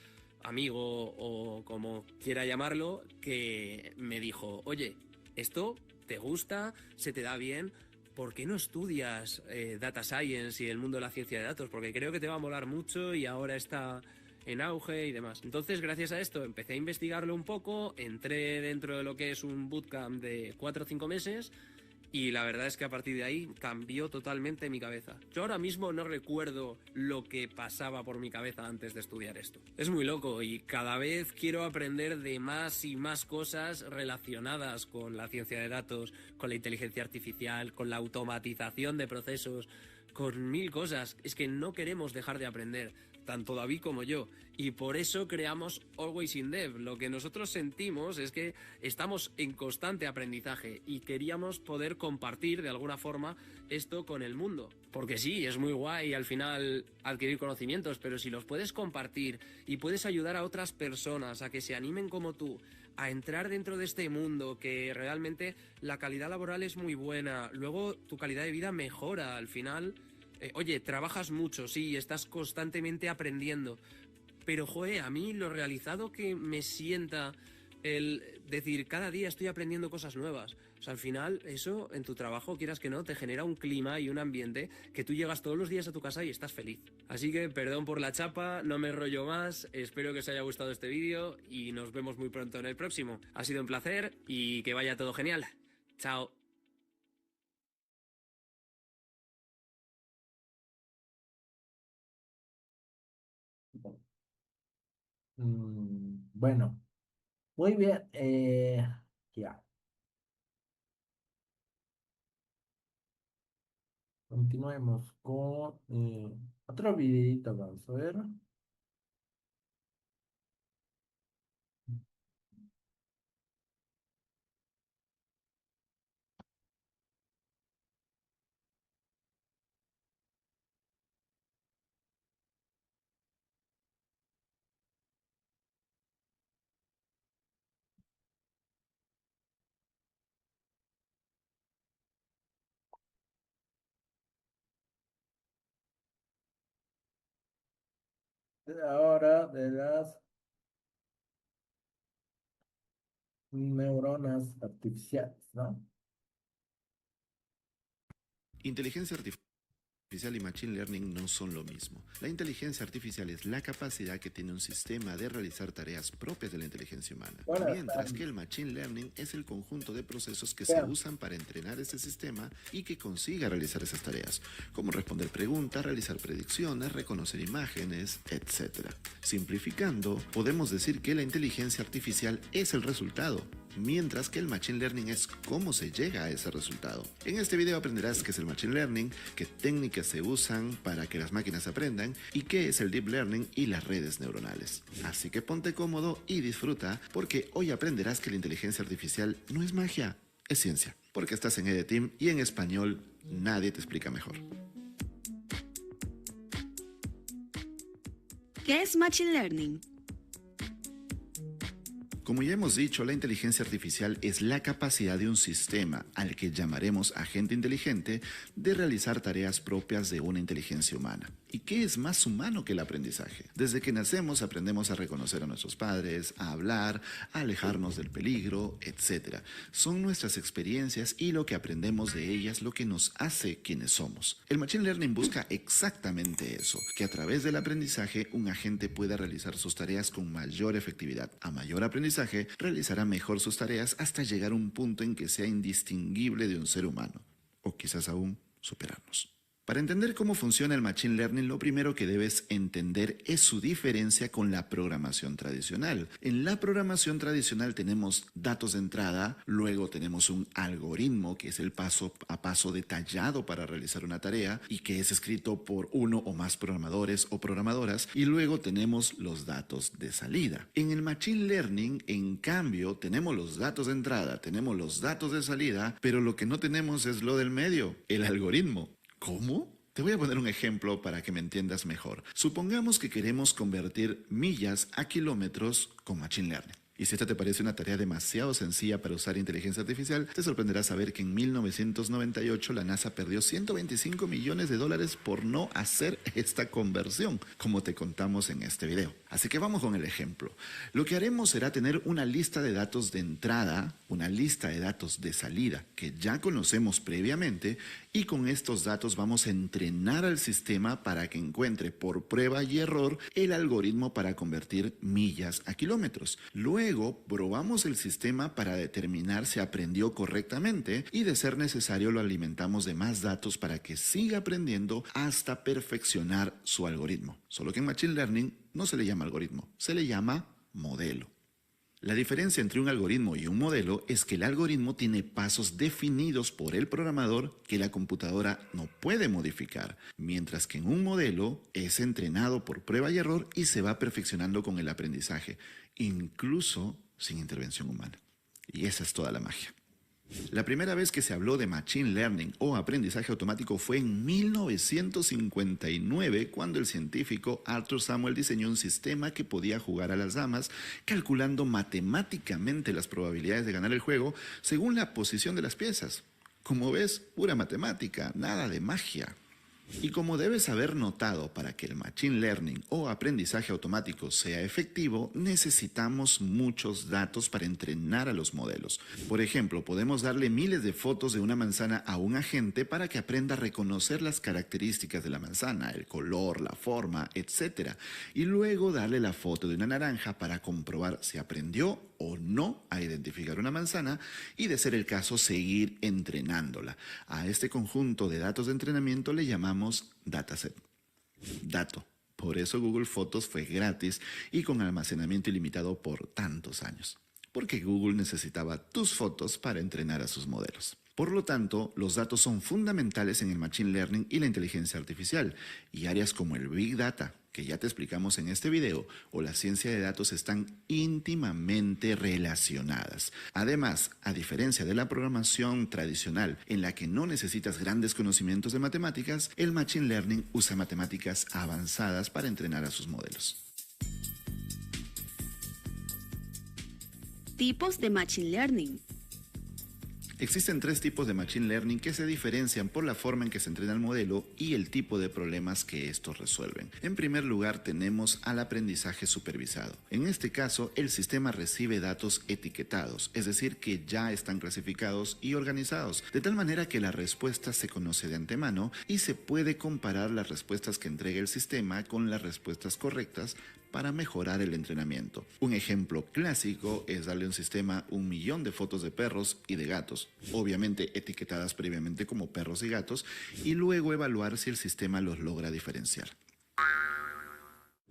amigo o como quiera llamarlo, que me dijo, oye, esto te gusta, se te da bien, ¿por qué no estudias Data Science y el mundo de la ciencia de datos? Porque creo que te va a molar mucho y ahora está en auge y demás. Entonces, gracias a esto, empecé a investigarlo un poco, entré dentro de lo que es un bootcamp de 4 o 5 meses y la verdad es que a partir de ahí cambió totalmente mi cabeza. Yo ahora mismo no recuerdo lo que pasaba por mi cabeza antes de estudiar esto. Es muy loco y cada vez quiero aprender de más y más cosas relacionadas con la ciencia de datos, con la inteligencia artificial, con la automatización de procesos, con mil cosas. Es que no queremos dejar de aprender, tanto David como yo. Y por eso creamos Always in Dev. Lo que nosotros sentimos es que estamos en constante aprendizaje y queríamos poder compartir de alguna forma esto con el mundo. Porque sí, es muy guay al final adquirir conocimientos, pero si los puedes compartir y puedes ayudar a otras personas a que se animen como tú, a entrar dentro de este mundo, que realmente la calidad laboral es muy buena, luego tu calidad de vida mejora al final. Oye, trabajas mucho, sí, estás constantemente aprendiendo, pero joder, a mí lo realizado que me sienta el decir cada día estoy aprendiendo cosas nuevas. O sea, al final eso en tu trabajo, quieras que no, te genera un clima y un ambiente que tú llegas todos los días a tu casa y estás feliz. Así que perdón por la chapa, no me enrollo más, espero que os haya gustado este vídeo y nos vemos muy pronto en el próximo. Ha sido un placer y que vaya todo genial. Chao. Bueno, muy bien. Ya, continuemos con otro videito. Vamos a ver. ahora de las neuronas artificiales, ¿no? Inteligencia artificial y Machine Learning no son lo mismo. La inteligencia artificial es la capacidad que tiene un sistema de realizar tareas propias de la inteligencia humana, Buenas mientras tardes. que el Machine Learning es el conjunto de procesos que se Vean, usan para entrenar ese sistema y que consiga realizar esas tareas, como responder preguntas, realizar predicciones, reconocer imágenes, etc. Simplificando, podemos decir que la inteligencia artificial es el resultado, mientras que el Machine Learning es cómo se llega a ese resultado. En este video aprenderás qué es el Machine Learning, qué técnicas se usan para que las máquinas aprendan y qué es el Deep Learning y las redes neuronales. Así que ponte cómodo y disfruta, porque hoy aprenderás que la inteligencia artificial no es magia, es ciencia. Porque estás en EDTeam y en español nadie te explica mejor. ¿Qué es Machine Learning? Como ya hemos dicho, la inteligencia artificial es la capacidad de un sistema, al que llamaremos agente inteligente, de realizar tareas propias de una inteligencia humana. ¿Y qué es más humano que el aprendizaje? Desde que nacemos aprendemos a reconocer a nuestros padres, a hablar, a alejarnos del peligro, etc. Son nuestras experiencias y lo que aprendemos de ellas lo que nos hace quienes somos. El Machine Learning busca exactamente eso, que a través del aprendizaje un agente pueda realizar sus tareas con mayor efectividad. A mayor aprendizaje, realizará mejor sus tareas hasta llegar a un punto en que sea indistinguible de un ser humano, o quizás aún superarnos. Para entender cómo funciona el Machine Learning, lo primero que debes entender es su diferencia con la programación tradicional. En la programación tradicional tenemos datos de entrada, luego tenemos un algoritmo, que es el paso a paso detallado para realizar una tarea y que es escrito por uno o más programadores o programadoras, y luego tenemos los datos de salida. En el Machine Learning, en cambio, tenemos los datos de entrada, tenemos los datos de salida, pero lo que no tenemos es lo del medio, el algoritmo. ¿Cómo? Te voy a poner un ejemplo para que me entiendas mejor. Supongamos que queremos convertir millas a kilómetros con Machine Learning. Y si esta te parece una tarea demasiado sencilla para usar inteligencia artificial, te sorprenderá saber que en 1998 la NASA perdió $125 millones por no hacer esta conversión, como te contamos en este video. Así que vamos con el ejemplo. Lo que haremos será tener una lista de datos de entrada, una lista de datos de salida que ya conocemos previamente, y con estos datos vamos a entrenar al sistema para que encuentre por prueba y error el algoritmo para convertir millas a kilómetros. Luego probamos el sistema para determinar si aprendió correctamente y, de ser necesario, lo alimentamos de más datos para que siga aprendiendo hasta perfeccionar su algoritmo. Solo que en Machine Learning no se le llama algoritmo, se le llama modelo. La diferencia entre un algoritmo y un modelo es que el algoritmo tiene pasos definidos por el programador que la computadora no puede modificar, mientras que en un modelo es entrenado por prueba y error y se va perfeccionando con el aprendizaje, incluso sin intervención humana. Y esa es toda la magia. La primera vez que se habló de Machine Learning o aprendizaje automático fue en 1959, cuando el científico Arthur Samuel diseñó un sistema que podía jugar a las damas, calculando matemáticamente las probabilidades de ganar el juego según la posición de las piezas. Como ves, pura matemática, nada de magia. Y como debes haber notado, para que el Machine Learning o aprendizaje automático sea efectivo, necesitamos muchos datos para entrenar a los modelos. Por ejemplo, podemos darle miles de fotos de una manzana a un agente para que aprenda a reconocer las características de la manzana, el color, la forma, etc. Y luego darle la foto de una naranja para comprobar si aprendió o no a identificar una manzana, y, de ser el caso, seguir entrenándola. A este conjunto de datos de entrenamiento le llamamos dataset. Dato. Por eso Google Fotos fue gratis y con almacenamiento ilimitado por tantos años. Porque Google necesitaba tus fotos para entrenar a sus modelos. Por lo tanto, los datos son fundamentales en el Machine Learning y la inteligencia artificial, y áreas como el Big Data, que ya te explicamos en este video, o la ciencia de datos están íntimamente relacionadas. Además, a diferencia de la programación tradicional, en la que no necesitas grandes conocimientos de matemáticas, el Machine Learning usa matemáticas avanzadas para entrenar a sus modelos. Tipos de Machine Learning. Existen 3 tipos de Machine Learning que se diferencian por la forma en que se entrena el modelo y el tipo de problemas que estos resuelven. En primer lugar, tenemos al aprendizaje supervisado. En este caso, el sistema recibe datos etiquetados, es decir, que ya están clasificados y organizados, de tal manera que la respuesta se conoce de antemano y se puede comparar las respuestas que entrega el sistema con las respuestas correctas para mejorar el entrenamiento. Un ejemplo clásico es darle a un sistema 1.000.000 de fotos de perros y de gatos, obviamente etiquetadas previamente como perros y gatos, y luego evaluar si el sistema los logra diferenciar.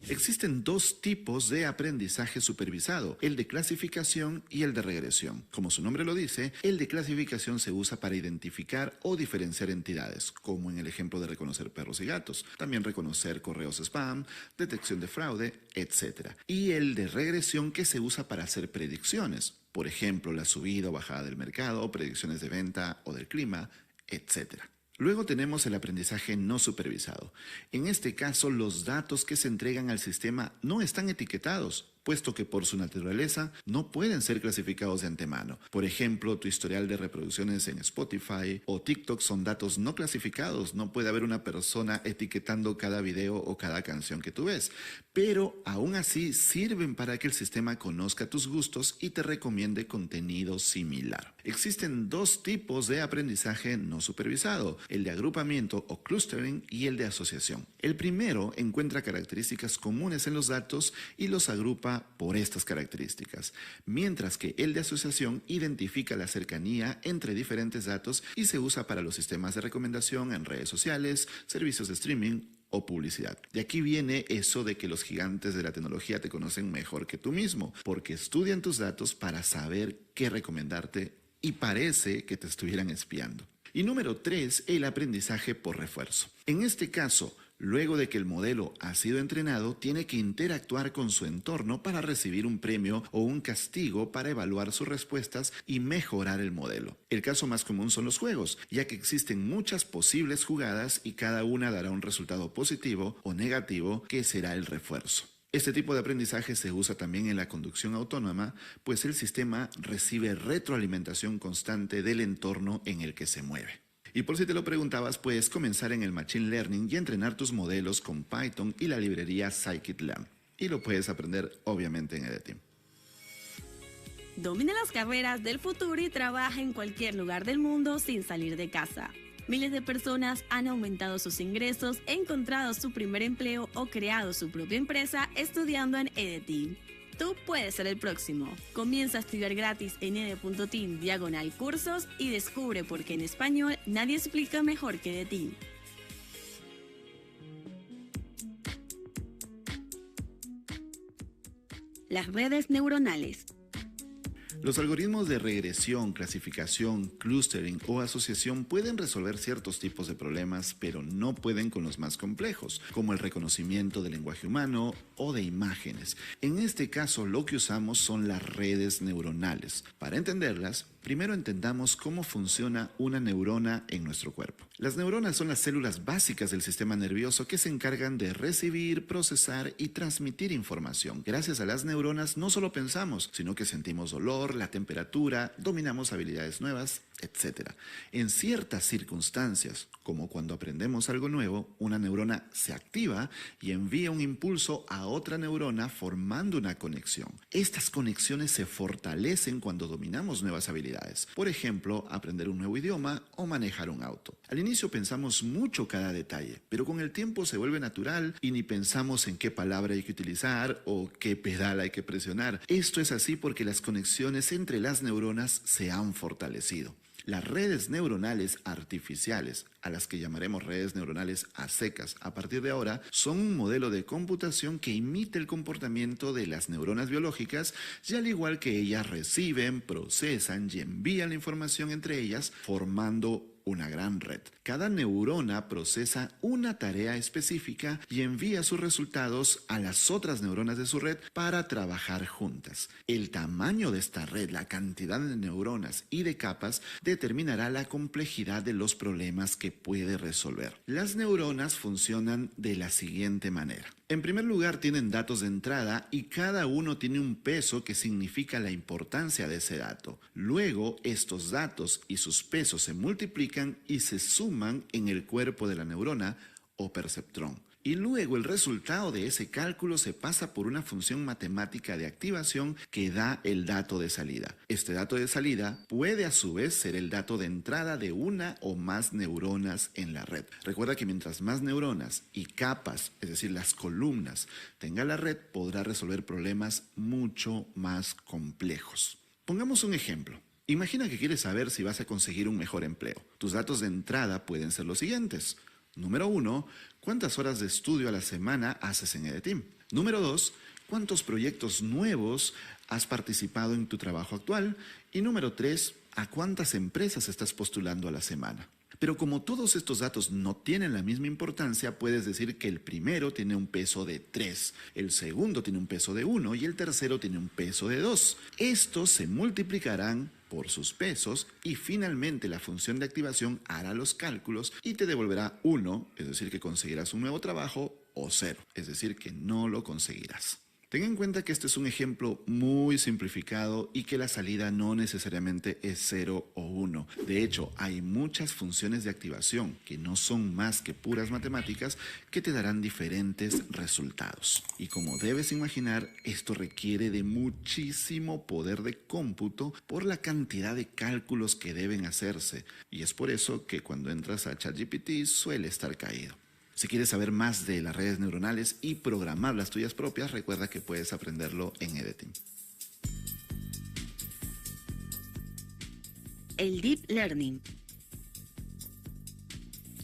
Existen 2 tipos de aprendizaje supervisado, el de clasificación y el de regresión. Como su nombre lo dice, el de clasificación se usa para identificar o diferenciar entidades, como en el ejemplo de reconocer perros y gatos, también reconocer correos spam, detección de fraude, etc. Y el de regresión que se usa para hacer predicciones, por ejemplo, la subida o bajada del mercado, predicciones de venta o del clima, etc. Luego tenemos el aprendizaje no supervisado. En este caso, los datos que se entregan al sistema no están etiquetados, puesto que por su naturaleza no pueden ser clasificados de antemano. Por ejemplo, tu historial de reproducciones en Spotify o TikTok son datos no clasificados. No puede haber una persona etiquetando cada video o cada canción que tú ves. Pero aún así sirven para que el sistema conozca tus gustos y te recomiende contenido similar. Existen 2 tipos de aprendizaje no supervisado, el de agrupamiento o clustering y el de asociación. El primero encuentra características comunes en los datos y los agrupa por estas características, mientras que el de asociación identifica la cercanía entre diferentes datos y se usa para los sistemas de recomendación en redes sociales, servicios de streaming o publicidad. De aquí viene eso de que los gigantes de la tecnología te conocen mejor que tú mismo, porque estudian tus datos para saber qué recomendarte y parece que te estuvieran espiando. Y número 3, el aprendizaje por refuerzo. En este caso, luego de que el modelo ha sido entrenado, tiene que interactuar con su entorno para recibir un premio o un castigo para evaluar sus respuestas y mejorar el modelo. El caso más común son los juegos, ya que existen muchas posibles jugadas y cada una dará un resultado positivo o negativo que será el refuerzo. Este tipo de aprendizaje se usa también en la conducción autónoma, pues el sistema recibe retroalimentación constante del entorno en el que se mueve. Y por si te lo preguntabas, puedes comenzar en el Machine Learning y entrenar tus modelos con Python y la librería Scikit-learn. Y lo puedes aprender obviamente en Edeteam. Domina las carreras del futuro y trabaja en cualquier lugar del mundo sin salir de casa. Miles de personas han aumentado sus ingresos, encontrado su primer empleo o creado su propia empresa estudiando en Edeteam. Tú puedes ser el próximo. Comienza a estudiar gratis en ede.team/cursos y descubre por qué en español nadie explica mejor que Edeteam. Las redes neuronales. Los algoritmos de regresión, clasificación, clustering o asociación pueden resolver ciertos tipos de problemas, pero no pueden con los más complejos, como el reconocimiento del lenguaje humano o de imágenes. En este caso, lo que usamos son las redes neuronales. Para entenderlas, primero entendamos cómo funciona una neurona en nuestro cuerpo. Las neuronas son las células básicas del sistema nervioso que se encargan de recibir, procesar y transmitir información. Gracias a las neuronas no solo pensamos, sino que sentimos dolor, la temperatura, dominamos habilidades nuevas, etc. En ciertas circunstancias, como cuando aprendemos algo nuevo, una neurona se activa y envía un impulso a otra neurona formando una conexión. Estas conexiones se fortalecen cuando dominamos nuevas habilidades. Por ejemplo, aprender un nuevo idioma o manejar un auto. Al inicio pensamos mucho cada detalle, pero con el tiempo se vuelve natural y ni pensamos en qué palabra hay que utilizar o qué pedal hay que presionar. Esto es así porque las conexiones entre las neuronas se han fortalecido. Las redes neuronales artificiales, a las que llamaremos redes neuronales a secas a partir de ahora, son un modelo de computación que imita el comportamiento de las neuronas biológicas y al igual que ellas reciben, procesan y envían la información entre ellas, formando una gran red. Cada neurona procesa una tarea específica y envía sus resultados a las otras neuronas de su red para trabajar juntas. El tamaño de esta red, la cantidad de neuronas y de capas determinará la complejidad de los problemas que puede resolver. Las neuronas funcionan de la siguiente manera. En primer lugar, tienen datos de entrada y cada uno tiene un peso que significa la importancia de ese dato. Luego, estos datos y sus pesos se multiplican y se suman en el cuerpo de la neurona o perceptrón. Y luego el resultado de ese cálculo se pasa por una función matemática de activación que da el dato de salida. Este dato de salida puede a su vez ser el dato de entrada de una o más neuronas en la red. Recuerda que mientras más neuronas y capas, es decir, las columnas, tenga la red, podrá resolver problemas mucho más complejos. Pongamos un ejemplo. Imagina que quieres saber si vas a conseguir un mejor empleo. Tus datos de entrada pueden ser los siguientes. Número 1, ¿cuántas horas de estudio a la semana haces en EDTeam? Número 2, ¿cuántos proyectos nuevos has participado en tu trabajo actual? Y número 3, ¿a cuántas empresas estás postulando a la semana? Pero como todos estos datos no tienen la misma importancia, puedes decir que el primero tiene un peso de 3, el segundo tiene un peso de 1 y el tercero tiene un peso de 2. Estos se multiplicarán por sus pesos y finalmente la función de activación hará los cálculos y te devolverá 1, es decir, que conseguirás un nuevo trabajo, o 0, es decir, que no lo conseguirás. Ten en cuenta que este es un ejemplo muy simplificado y que la salida no necesariamente es 0 o 1. De hecho, hay muchas funciones de activación que no son más que puras matemáticas que te darán diferentes resultados. Y como debes imaginar, esto requiere de muchísimo poder de cómputo por la cantidad de cálculos que deben hacerse. Y es por eso que cuando entras a ChatGPT suele estar caído. Si quieres saber más de las redes neuronales y programar las tuyas propias, recuerda que puedes aprenderlo en EDTeam. El Deep Learning.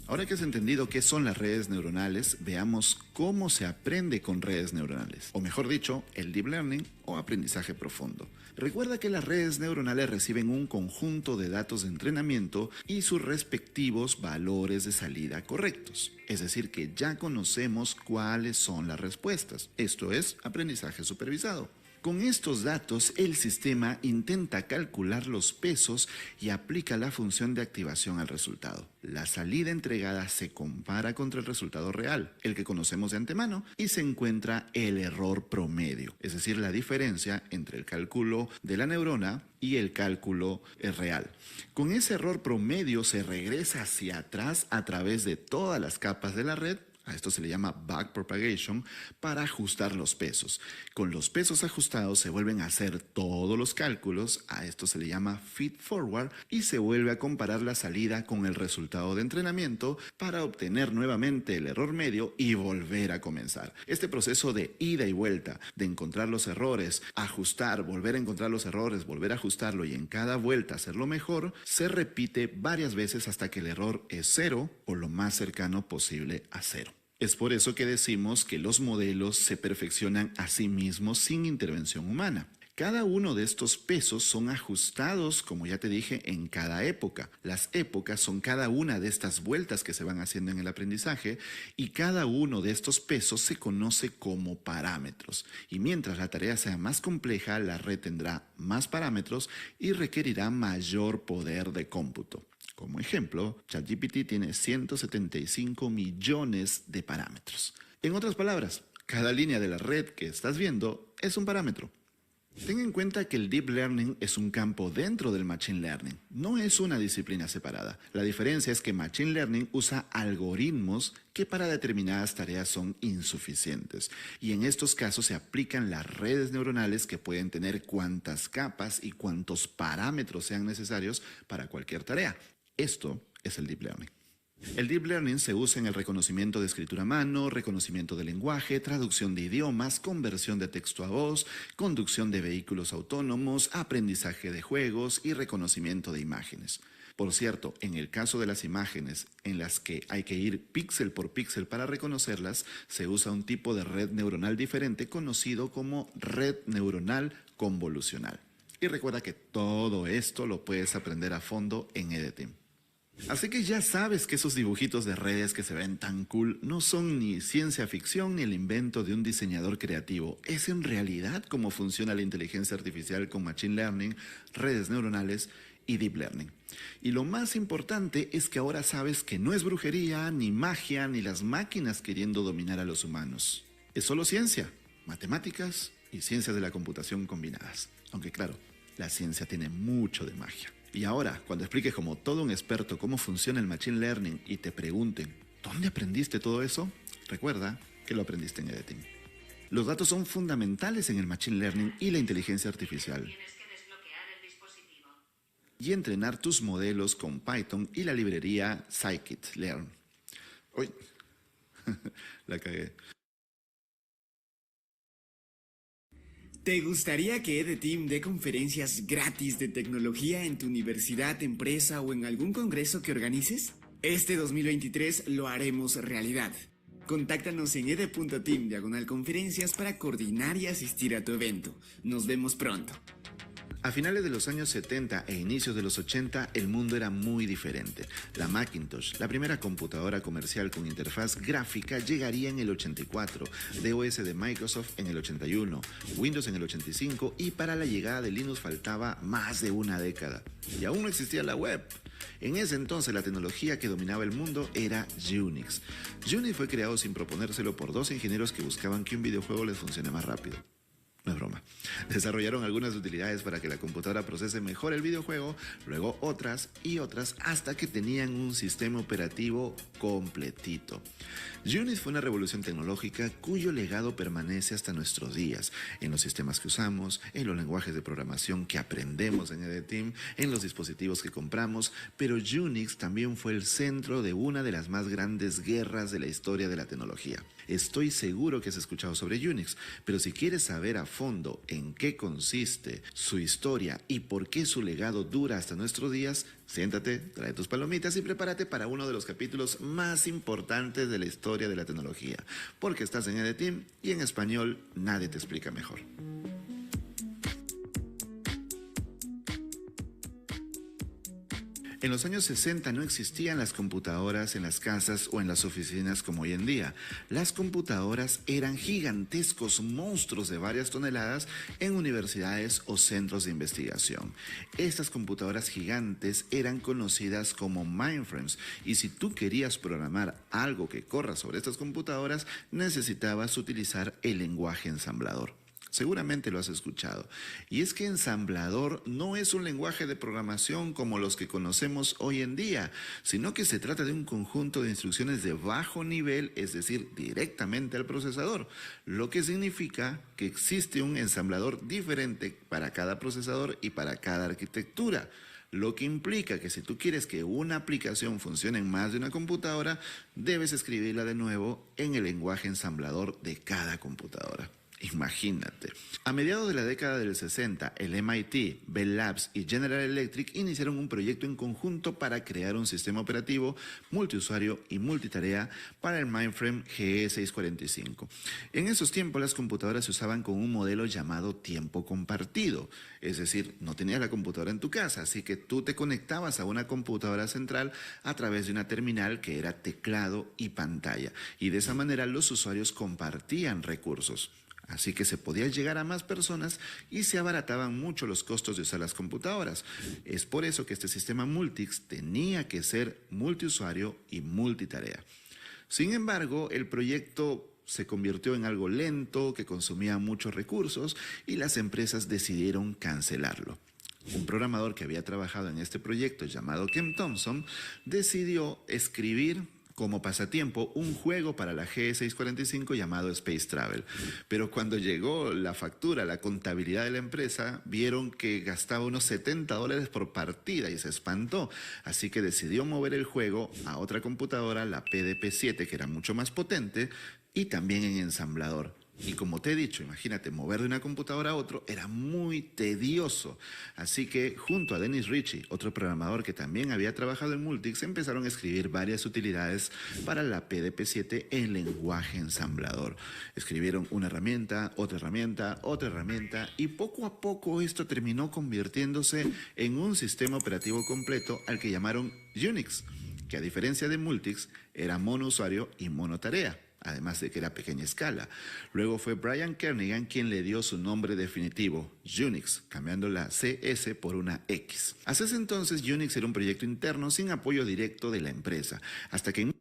Ahora que has entendido qué son las redes neuronales, veamos cómo se aprende con redes neuronales. O mejor dicho, el Deep Learning o aprendizaje profundo. Recuerda que las redes neuronales reciben un conjunto de datos de entrenamiento y sus respectivos valores de salida correctos. Es decir, que ya conocemos cuáles son las respuestas. Esto es aprendizaje supervisado. Con estos datos, el sistema intenta calcular los pesos y aplica la función de activación al resultado. La salida entregada se compara contra el resultado real, el que conocemos de antemano, y se encuentra el error promedio, es decir, la diferencia entre el cálculo de la neurona y el cálculo real. Con ese error promedio se regresa hacia atrás a través de todas las capas de la red. A esto se le llama backpropagation para ajustar los pesos. Con los pesos ajustados se vuelven a hacer todos los cálculos, a esto se le llama feed forward y se vuelve a comparar la salida con el resultado de entrenamiento para obtener nuevamente el error medio y volver a comenzar. Este proceso de ida y vuelta, de encontrar los errores, ajustar, volver a encontrar los errores, volver a ajustarlo y en cada vuelta hacerlo mejor, se repite varias veces hasta que el error es 0 o lo más cercano posible a 0. Es por eso que decimos que los modelos se perfeccionan a sí mismos sin intervención humana. Cada uno de estos pesos son ajustados, como ya te dije, en cada época. Las épocas son cada una de estas vueltas que se van haciendo en el aprendizaje y cada uno de estos pesos se conoce como parámetros. Y mientras la tarea sea más compleja, la red tendrá más parámetros y requerirá mayor poder de cómputo. Como ejemplo, ChatGPT tiene 175 millones de parámetros. En otras palabras, cada línea de la red que estás viendo es un parámetro. Ten en cuenta que el Deep Learning es un campo dentro del Machine Learning, no es una disciplina separada. La diferencia es que Machine Learning usa algoritmos que para determinadas tareas son insuficientes. Y en estos casos se aplican las redes neuronales que pueden tener cuantas capas y cuantos parámetros sean necesarios para cualquier tarea. Esto es el Deep Learning. El Deep Learning se usa en el reconocimiento de escritura a mano, reconocimiento de lenguaje, traducción de idiomas, conversión de texto a voz, conducción de vehículos autónomos, aprendizaje de juegos y reconocimiento de imágenes. Por cierto, en el caso de las imágenes en las que hay que ir píxel por píxel para reconocerlas, se usa un tipo de red neuronal diferente conocido como red neuronal convolucional. Y recuerda que todo esto lo puedes aprender a fondo en EDTeam. Así que ya sabes que esos dibujitos de redes que se ven tan cool no son ni ciencia ficción ni el invento de un diseñador creativo. Es en realidad cómo funciona la inteligencia artificial con Machine Learning, redes neuronales y Deep Learning. Y lo más importante es que ahora sabes que no es brujería, ni magia, ni las máquinas queriendo dominar a los humanos. Es solo ciencia, matemáticas y ciencias de la computación combinadas. Aunque claro, la ciencia tiene mucho de magia. Y ahora, cuando expliques como todo un experto cómo funciona el Machine Learning y te pregunten, ¿dónde aprendiste todo eso? Recuerda que lo aprendiste en EDTeam. Los datos son fundamentales en el Machine Learning y la inteligencia artificial. Y entrenar tus modelos con Python y la librería Scikit-learn. Uy, la cagué. ¿Te gustaría que EDTeam dé conferencias gratis de tecnología en tu universidad, empresa o en algún congreso que organices? Este 2023 lo haremos realidad. Contáctanos en ed.team/conferencias para coordinar y asistir a tu evento. Nos vemos pronto. A finales de los años 70 e inicios de los 80, el mundo era muy diferente. La Macintosh, la primera computadora comercial con interfaz gráfica, llegaría en el 84, DOS de Microsoft en el 81, Windows en el 85 y para la llegada de Linux faltaba más de una década. Y aún no existía la web. En ese entonces la tecnología que dominaba el mundo era Unix. Unix fue creado sin proponérselo por dos ingenieros que buscaban que un videojuego les funcione más rápido. No es broma. Desarrollaron algunas utilidades para que la computadora procese mejor el videojuego, luego otras y otras hasta que tenían un sistema operativo completito. Unix fue una revolución tecnológica cuyo legado permanece hasta nuestros días, en los sistemas que usamos, en los lenguajes de programación que aprendemos en EDTeam, en los dispositivos que compramos, pero Unix también fue el centro de una de las más grandes guerras de la historia de la tecnología. Estoy seguro que has escuchado sobre Unix, pero si quieres saber a fondo en qué consiste, su historia y por qué su legado dura hasta nuestros días, siéntate, trae tus palomitas y prepárate para uno de los capítulos más importantes de la historia de la tecnología, porque estás en EDTeam y en español nadie te explica mejor. En los años 60 no existían las computadoras en las casas o en las oficinas como hoy en día. Las computadoras eran gigantescos monstruos de varias toneladas en universidades o centros de investigación. Estas computadoras gigantes eran conocidas como mainframes y si tú querías programar algo que corra sobre estas computadoras, necesitabas utilizar el lenguaje ensamblador. Seguramente lo has escuchado. Y es que ensamblador no es un lenguaje de programación como los que conocemos hoy en día, sino que se trata de un conjunto de instrucciones de bajo nivel, es decir, directamente al procesador, lo que significa que existe un ensamblador diferente para cada procesador y para cada arquitectura. Lo que implica que si tú quieres que una aplicación funcione en más de una computadora, debes escribirla de nuevo en el lenguaje ensamblador de cada computadora. Imagínate. A mediados de la década del 60, el MIT, Bell Labs y General Electric iniciaron un proyecto en conjunto para crear un sistema operativo multiusuario y multitarea para el mainframe GE645. En esos tiempos las computadoras se usaban con un modelo llamado tiempo compartido, es decir, no tenías la computadora en tu casa, así que tú te conectabas a una computadora central a través de una terminal que era teclado y pantalla, y de esa manera los usuarios compartían recursos. Así que se podía llegar a más personas y se abarataban mucho los costos de usar las computadoras. Es por eso que este sistema Multics tenía que ser multiusuario y multitarea. Sin embargo, el proyecto se convirtió en algo lento, que consumía muchos recursos y las empresas decidieron cancelarlo. Un programador que había trabajado en este proyecto llamado Ken Thompson decidió escribir como pasatiempo un juego para la GE645 llamado Space Travel. Pero cuando llegó la factura, la contabilidad de la empresa, vieron que gastaba unos $70 por partida y se espantó. Así que decidió mover el juego a otra computadora, la PDP-7, que era mucho más potente, y también en ensamblador. Y como te he dicho, imagínate, mover de una computadora a otro era muy tedioso. Así que junto a Dennis Ritchie, otro programador que también había trabajado en Multics, empezaron a escribir varias utilidades para la PDP-7 en lenguaje ensamblador. Escribieron una herramienta, otra herramienta, otra herramienta y poco a poco esto terminó convirtiéndose en un sistema operativo completo al que llamaron Unix, que a diferencia de Multics era monousuario y monotarea, además de que era a pequeña escala. Luego fue Brian Kernighan quien le dio su nombre definitivo, Unix, cambiando la CS por una X. Hasta ese entonces Unix era un proyecto interno sin apoyo directo de la empresa, hasta que en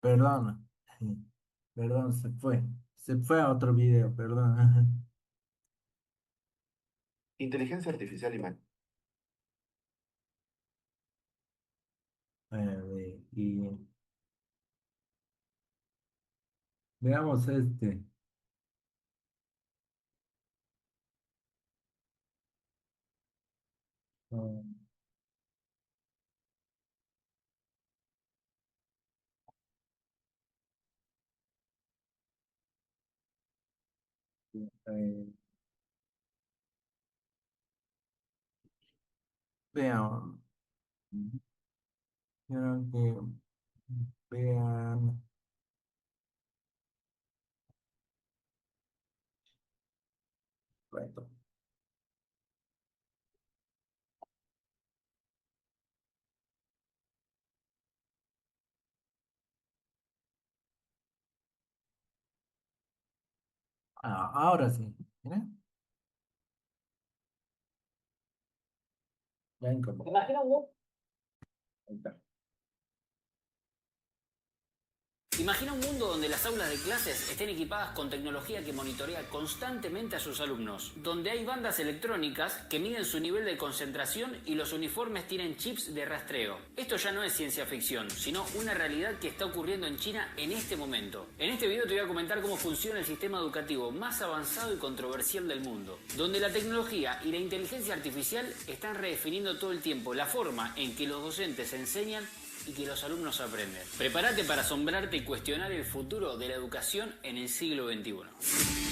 Perdón. Perdón, se fue. Se fue a otro video, perdón. Inteligencia artificial y Y veamos este. Um, eh, veamos. Quiero que vean. Bueno, ahora sí. ¿Miren? Ya encontré. Ahí está. Imagina un mundo donde las aulas de clases estén equipadas con tecnología que monitorea constantemente a sus alumnos, donde hay bandas electrónicas que miden su nivel de concentración y los uniformes tienen chips de rastreo. Esto ya no es ciencia ficción, sino una realidad que está ocurriendo en China en este momento. En este video te voy a comentar cómo funciona el sistema educativo más avanzado y controversial del mundo, donde la tecnología y la inteligencia artificial están redefiniendo todo el tiempo la forma en que los docentes enseñan y que los alumnos aprenden. Prepárate para asombrarte y cuestionar el futuro de la educación en el siglo XXI.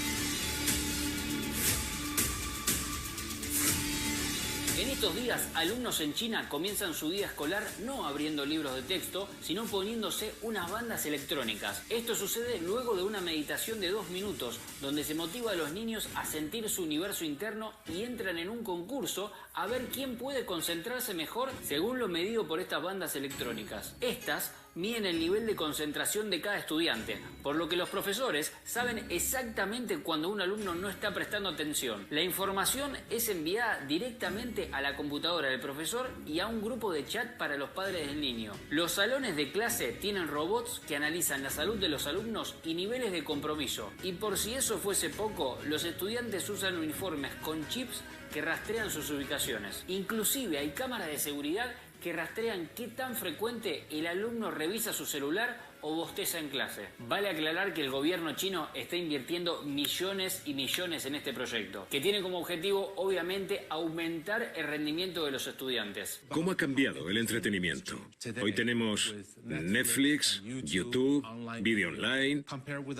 En estos días, alumnos en China comienzan su día escolar no abriendo libros de texto, sino poniéndose unas bandas electrónicas. Esto sucede luego de una meditación de 2 minutos, donde se motiva a los niños a sentir su universo interno y entran en un concurso a ver quién puede concentrarse mejor según lo medido por estas bandas electrónicas. Estas miden el nivel de concentración de cada estudiante, por lo que los profesores saben exactamente cuando un alumno no está prestando atención. La información es enviada directamente a la computadora del profesor y a un grupo de chat para los padres del niño. Los salones de clase tienen robots que analizan la salud de los alumnos y niveles de compromiso. Y por si eso fuese poco, los estudiantes usan uniformes con chips que rastrean sus ubicaciones. Inclusive hay cámaras de seguridad que rastrean qué tan frecuente el alumno revisa su celular o bosteza en clase. Vale aclarar que el gobierno chino está invirtiendo millones y millones en este proyecto, que tiene como objetivo, obviamente, aumentar el rendimiento de los estudiantes. ¿Cómo ha cambiado el entretenimiento? Hoy tenemos Netflix, YouTube, vídeo online,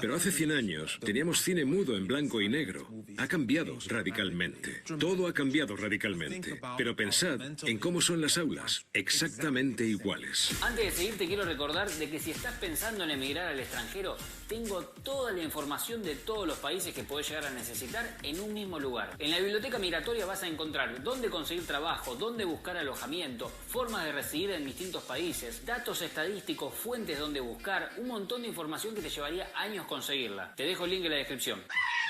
pero hace 100 años teníamos cine mudo en blanco y negro. Ha cambiado radicalmente. Todo ha cambiado radicalmente. Pero pensad en cómo son las aulas, exactamente iguales. Antes de seguir, te quiero recordar de que si estás pensando en emigrar al extranjero, tengo toda la información de todos los países que podés llegar a necesitar en un mismo lugar. En la biblioteca migratoria vas a encontrar dónde conseguir trabajo, dónde buscar alojamiento, formas de residir en distintos países, datos estadísticos, fuentes donde buscar, un montón de información que te llevaría años conseguirla. Te dejo el link en la descripción.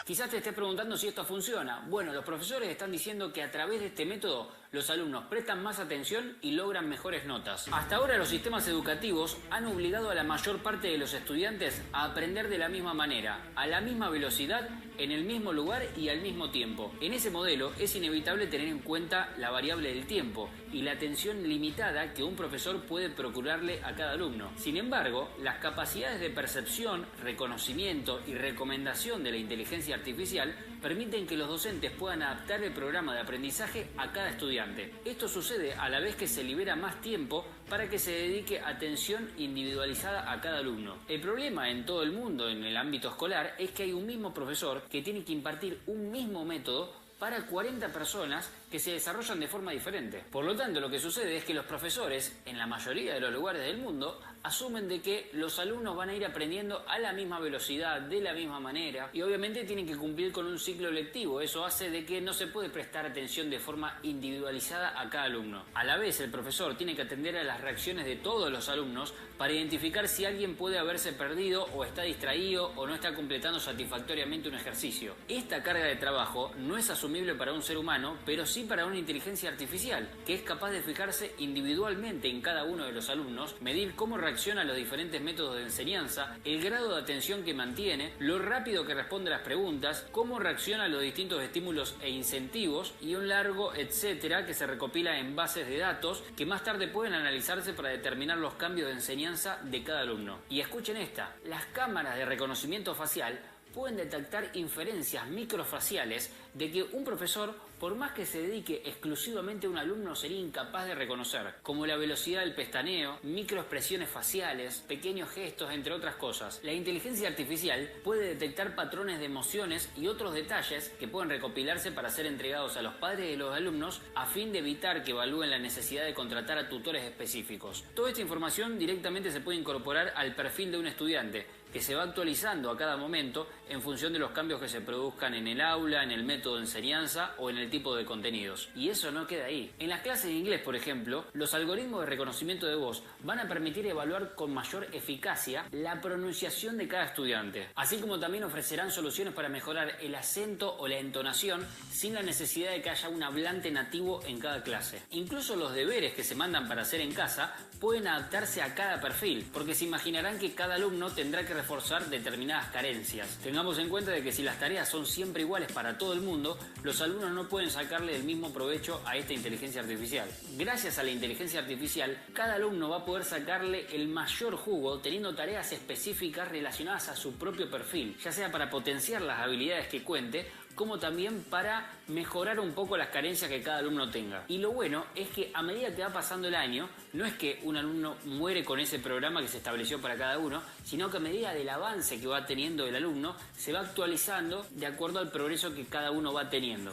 Quizás te estés preguntando si esto funciona. Bueno, los profesores están diciendo que a través de este método los alumnos prestan más atención y logran mejores notas. Hasta ahora los sistemas educativos han obligado a la mayor parte de los estudiantes a aprender de la misma manera, a la misma velocidad, en el mismo lugar y al mismo tiempo. En ese modelo es inevitable tener en cuenta la variable del tiempo y la atención limitada que un profesor puede procurarle a cada alumno. Sin embargo, las capacidades de percepción, reconocimiento y recomendación de la inteligencia artificial permiten que los docentes puedan adaptar el programa de aprendizaje a cada estudiante. Esto sucede a la vez que se libera más tiempo para que se dedique atención individualizada a cada alumno. El problema en todo el mundo en el ámbito escolar es que hay un mismo profesor que tiene que impartir un mismo método para 40 personas que se desarrollan de forma diferente. Por lo tanto, lo que sucede es que los profesores, en la mayoría de los lugares del mundo, asumen de que los alumnos van a ir aprendiendo a la misma velocidad, de la misma manera, y obviamente tienen que cumplir con un ciclo lectivo. Eso hace de que no se puede prestar atención de forma individualizada a cada alumno. A la vez, el profesor tiene que atender a las reacciones de todos los alumnos para identificar si alguien puede haberse perdido o está distraído o no está completando satisfactoriamente un ejercicio. Esta carga de trabajo no es asumible para un ser humano, pero sí sí para una inteligencia artificial, que es capaz de fijarse individualmente en cada uno de los alumnos, medir cómo reacciona a los diferentes métodos de enseñanza, el grado de atención que mantiene, lo rápido que responde a las preguntas, cómo reacciona a los distintos estímulos e incentivos y un largo etcétera que se recopila en bases de datos que más tarde pueden analizarse para determinar los cambios de enseñanza de cada alumno. Y escuchen esta, las cámaras de reconocimiento facial pueden detectar inferencias microfaciales de que un profesor, por más que se dedique exclusivamente a un alumno, sería incapaz de reconocer, como la velocidad del pestaneo, microexpresiones faciales, pequeños gestos, entre otras cosas. La inteligencia artificial puede detectar patrones de emociones y otros detalles que pueden recopilarse para ser entregados a los padres de los alumnos a fin de evitar que evalúen la necesidad de contratar a tutores específicos. Toda esta información directamente se puede incorporar al perfil de un estudiante, que se va actualizando a cada momento en función de los cambios que se produzcan en el aula, en el método de enseñanza o en el tipo de contenidos. Y eso no queda ahí. En las clases de inglés, por ejemplo, los algoritmos de reconocimiento de voz van a permitir evaluar con mayor eficacia la pronunciación de cada estudiante, así como también ofrecerán soluciones para mejorar el acento o la entonación sin la necesidad de que haya un hablante nativo en cada clase. Incluso los deberes que se mandan para hacer en casa pueden adaptarse a cada perfil, porque se imaginarán que cada alumno tendrá que reforzar determinadas carencias. Tengamos en cuenta de que si las tareas son siempre iguales para todo el mundo, los alumnos no pueden sacarle el mismo provecho a esta inteligencia artificial. Gracias a la inteligencia artificial, cada alumno va a poder sacarle el mayor jugo teniendo tareas específicas relacionadas a su propio perfil, ya sea para potenciar las habilidades que cuente, como también para mejorar un poco las carencias que cada alumno tenga. Y lo bueno es que a medida que va pasando el año, no es que un alumno muere con ese programa que se estableció para cada uno, sino que a medida del avance que va teniendo el alumno, se va actualizando de acuerdo al progreso que cada uno va teniendo.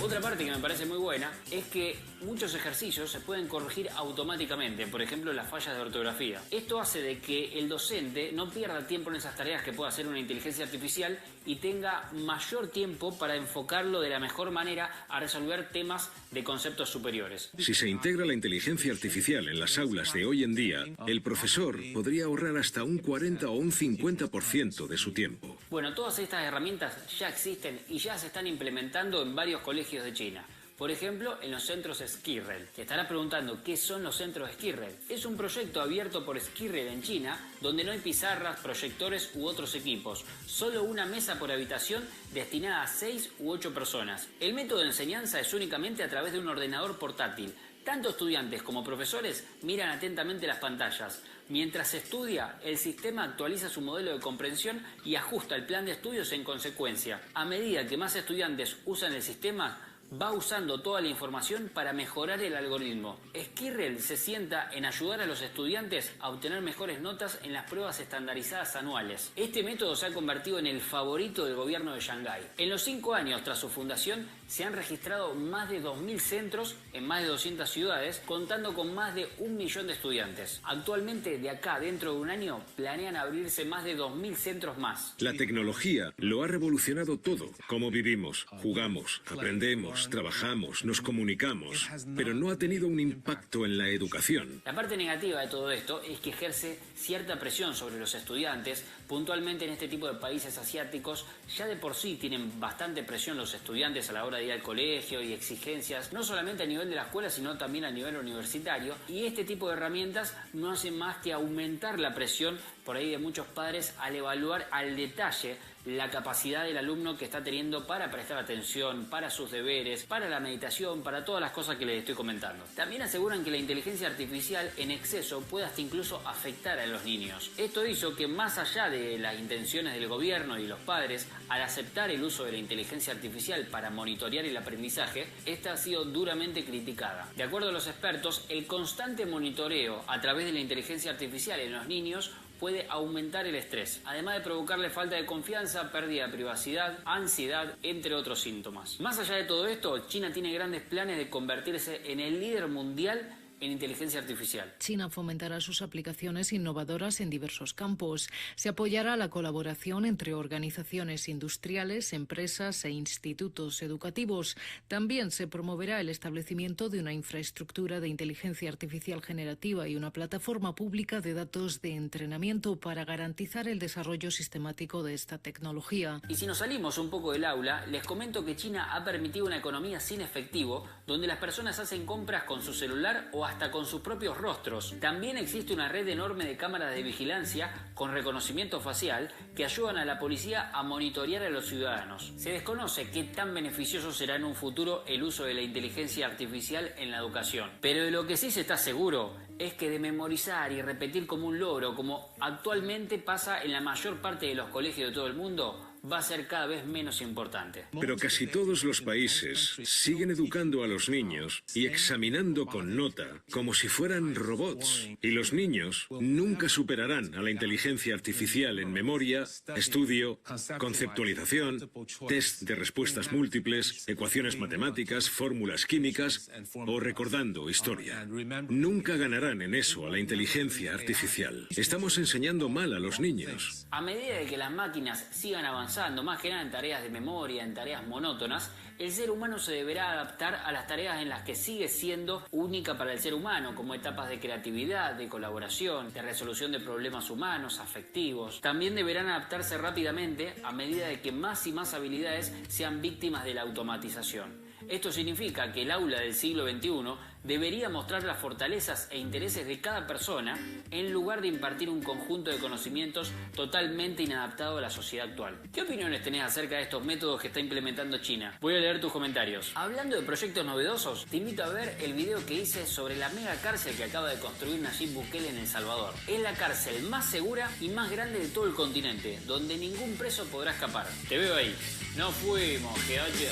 Otra parte que me parece muy buena es que muchos ejercicios se pueden corregir automáticamente, por ejemplo las fallas de ortografía. Esto hace de que el docente no pierda tiempo en esas tareas que puede hacer una inteligencia artificial y tenga mayor tiempo para enfocarlo de la mejor manera a resolver temas de conceptos superiores. Si se integra la inteligencia artificial en las aulas de hoy en día, el profesor podría ahorrar hasta un 40 o un 50% de su tiempo. Bueno, todas estas herramientas ya existen y ya se están implementando en varios colegios de China. Por ejemplo, en los centros Skirrel. Te estarás preguntando qué son los centros Skirrel. Es un proyecto abierto por Skirrel en China, donde no hay pizarras, proyectores u otros equipos. Solo una mesa por habitación destinada a 6 u 8 personas. El método de enseñanza es únicamente a través de un ordenador portátil. Tanto estudiantes como profesores miran atentamente las pantallas. Mientras se estudia, el sistema actualiza su modelo de comprensión y ajusta el plan de estudios en consecuencia. A medida que más estudiantes usan el sistema, va usando toda la información para mejorar el algoritmo. Skirrel se sienta en ayudar a los estudiantes a obtener mejores notas en las pruebas estandarizadas anuales. Este método se ha convertido en el favorito del gobierno de Shanghái. En los 5 años tras su fundación, se han registrado más de 2.000 centros en más de 200 ciudades, contando con más de 1 millón de estudiantes. Actualmente, de acá dentro de un año, planean abrirse más de 2.000 centros más. La tecnología lo ha revolucionado todo. Cómo vivimos, jugamos, aprendemos, trabajamos, nos comunicamos, pero no ha tenido un impacto en la educación. La parte negativa de todo esto es que ejerce cierta presión sobre los estudiantes. Puntualmente en este tipo de países asiáticos ya de por sí tienen bastante presión los estudiantes a la hora de ir al colegio y exigencias, no solamente a nivel de la escuela, sino también a nivel universitario. Y este tipo de herramientas no hacen más que aumentar la presión por ahí de muchos padres al evaluar al detalle la capacidad del alumno que está teniendo para prestar atención, para sus deberes, para la meditación, para todas las cosas que les estoy comentando. También aseguran que la inteligencia artificial en exceso puede hasta incluso afectar a los niños. Esto hizo que más allá de las intenciones del gobierno y los padres, al aceptar el uso de la inteligencia artificial para monitorear el aprendizaje, esta ha sido duramente criticada. De acuerdo a los expertos, el constante monitoreo a través de la inteligencia artificial en los niños puede aumentar el estrés, además de provocarle falta de confianza, pérdida de privacidad, ansiedad, entre otros síntomas. Más allá de todo esto, China tiene grandes planes de convertirse en el líder mundial en inteligencia artificial. China fomentará sus aplicaciones innovadoras en diversos campos. Se apoyará la colaboración entre organizaciones industriales, empresas e institutos educativos. También se promoverá el establecimiento de una infraestructura de inteligencia artificial generativa y una plataforma pública de datos de entrenamiento para garantizar el desarrollo sistemático de esta tecnología. Y si nos salimos un poco del aula, les comento que China ha permitido una economía sin efectivo, donde las personas hacen compras con su celular o hasta con sus propios rostros. También existe una red enorme de cámaras de vigilancia con reconocimiento facial que ayudan a la policía a monitorear a los ciudadanos. Se desconoce qué tan beneficioso será en un futuro el uso de la inteligencia artificial en la educación. Pero de lo que sí se está seguro es que de memorizar y repetir como un logro, como actualmente pasa en la mayor parte de los colegios de todo el mundo, va a ser cada vez menos importante. Pero casi todos los países siguen educando a los niños y examinando con nota como si fueran robots. Y los niños nunca superarán a la inteligencia artificial en memoria, estudio, conceptualización, test de respuestas múltiples, ecuaciones matemáticas, fórmulas químicas o recordando historia. Nunca ganarán en eso a la inteligencia artificial. Estamos enseñando mal a los niños. A medida de que las máquinas sigan avanzando, más que nada en tareas de memoria, en tareas monótonas, el ser humano se deberá adaptar a las tareas en las que sigue siendo única para el ser humano, como etapas de creatividad, de colaboración, de resolución de problemas humanos, afectivos. También deberán adaptarse rápidamente a medida de que más y más habilidades sean víctimas de la automatización. Esto significa que el aula del siglo XXI debería mostrar las fortalezas e intereses de cada persona en lugar de impartir un conjunto de conocimientos totalmente inadaptado a la sociedad actual. ¿Qué opiniones tenés acerca de estos métodos que está implementando China? Voy a leer tus comentarios. Hablando de proyectos novedosos, te invito a ver el video que hice sobre la mega cárcel que acaba de construir Nayib Bukele en El Salvador. Es la cárcel más segura y más grande de todo el continente, donde ningún preso podrá escapar. Te veo ahí. Nos fuimos, que haya.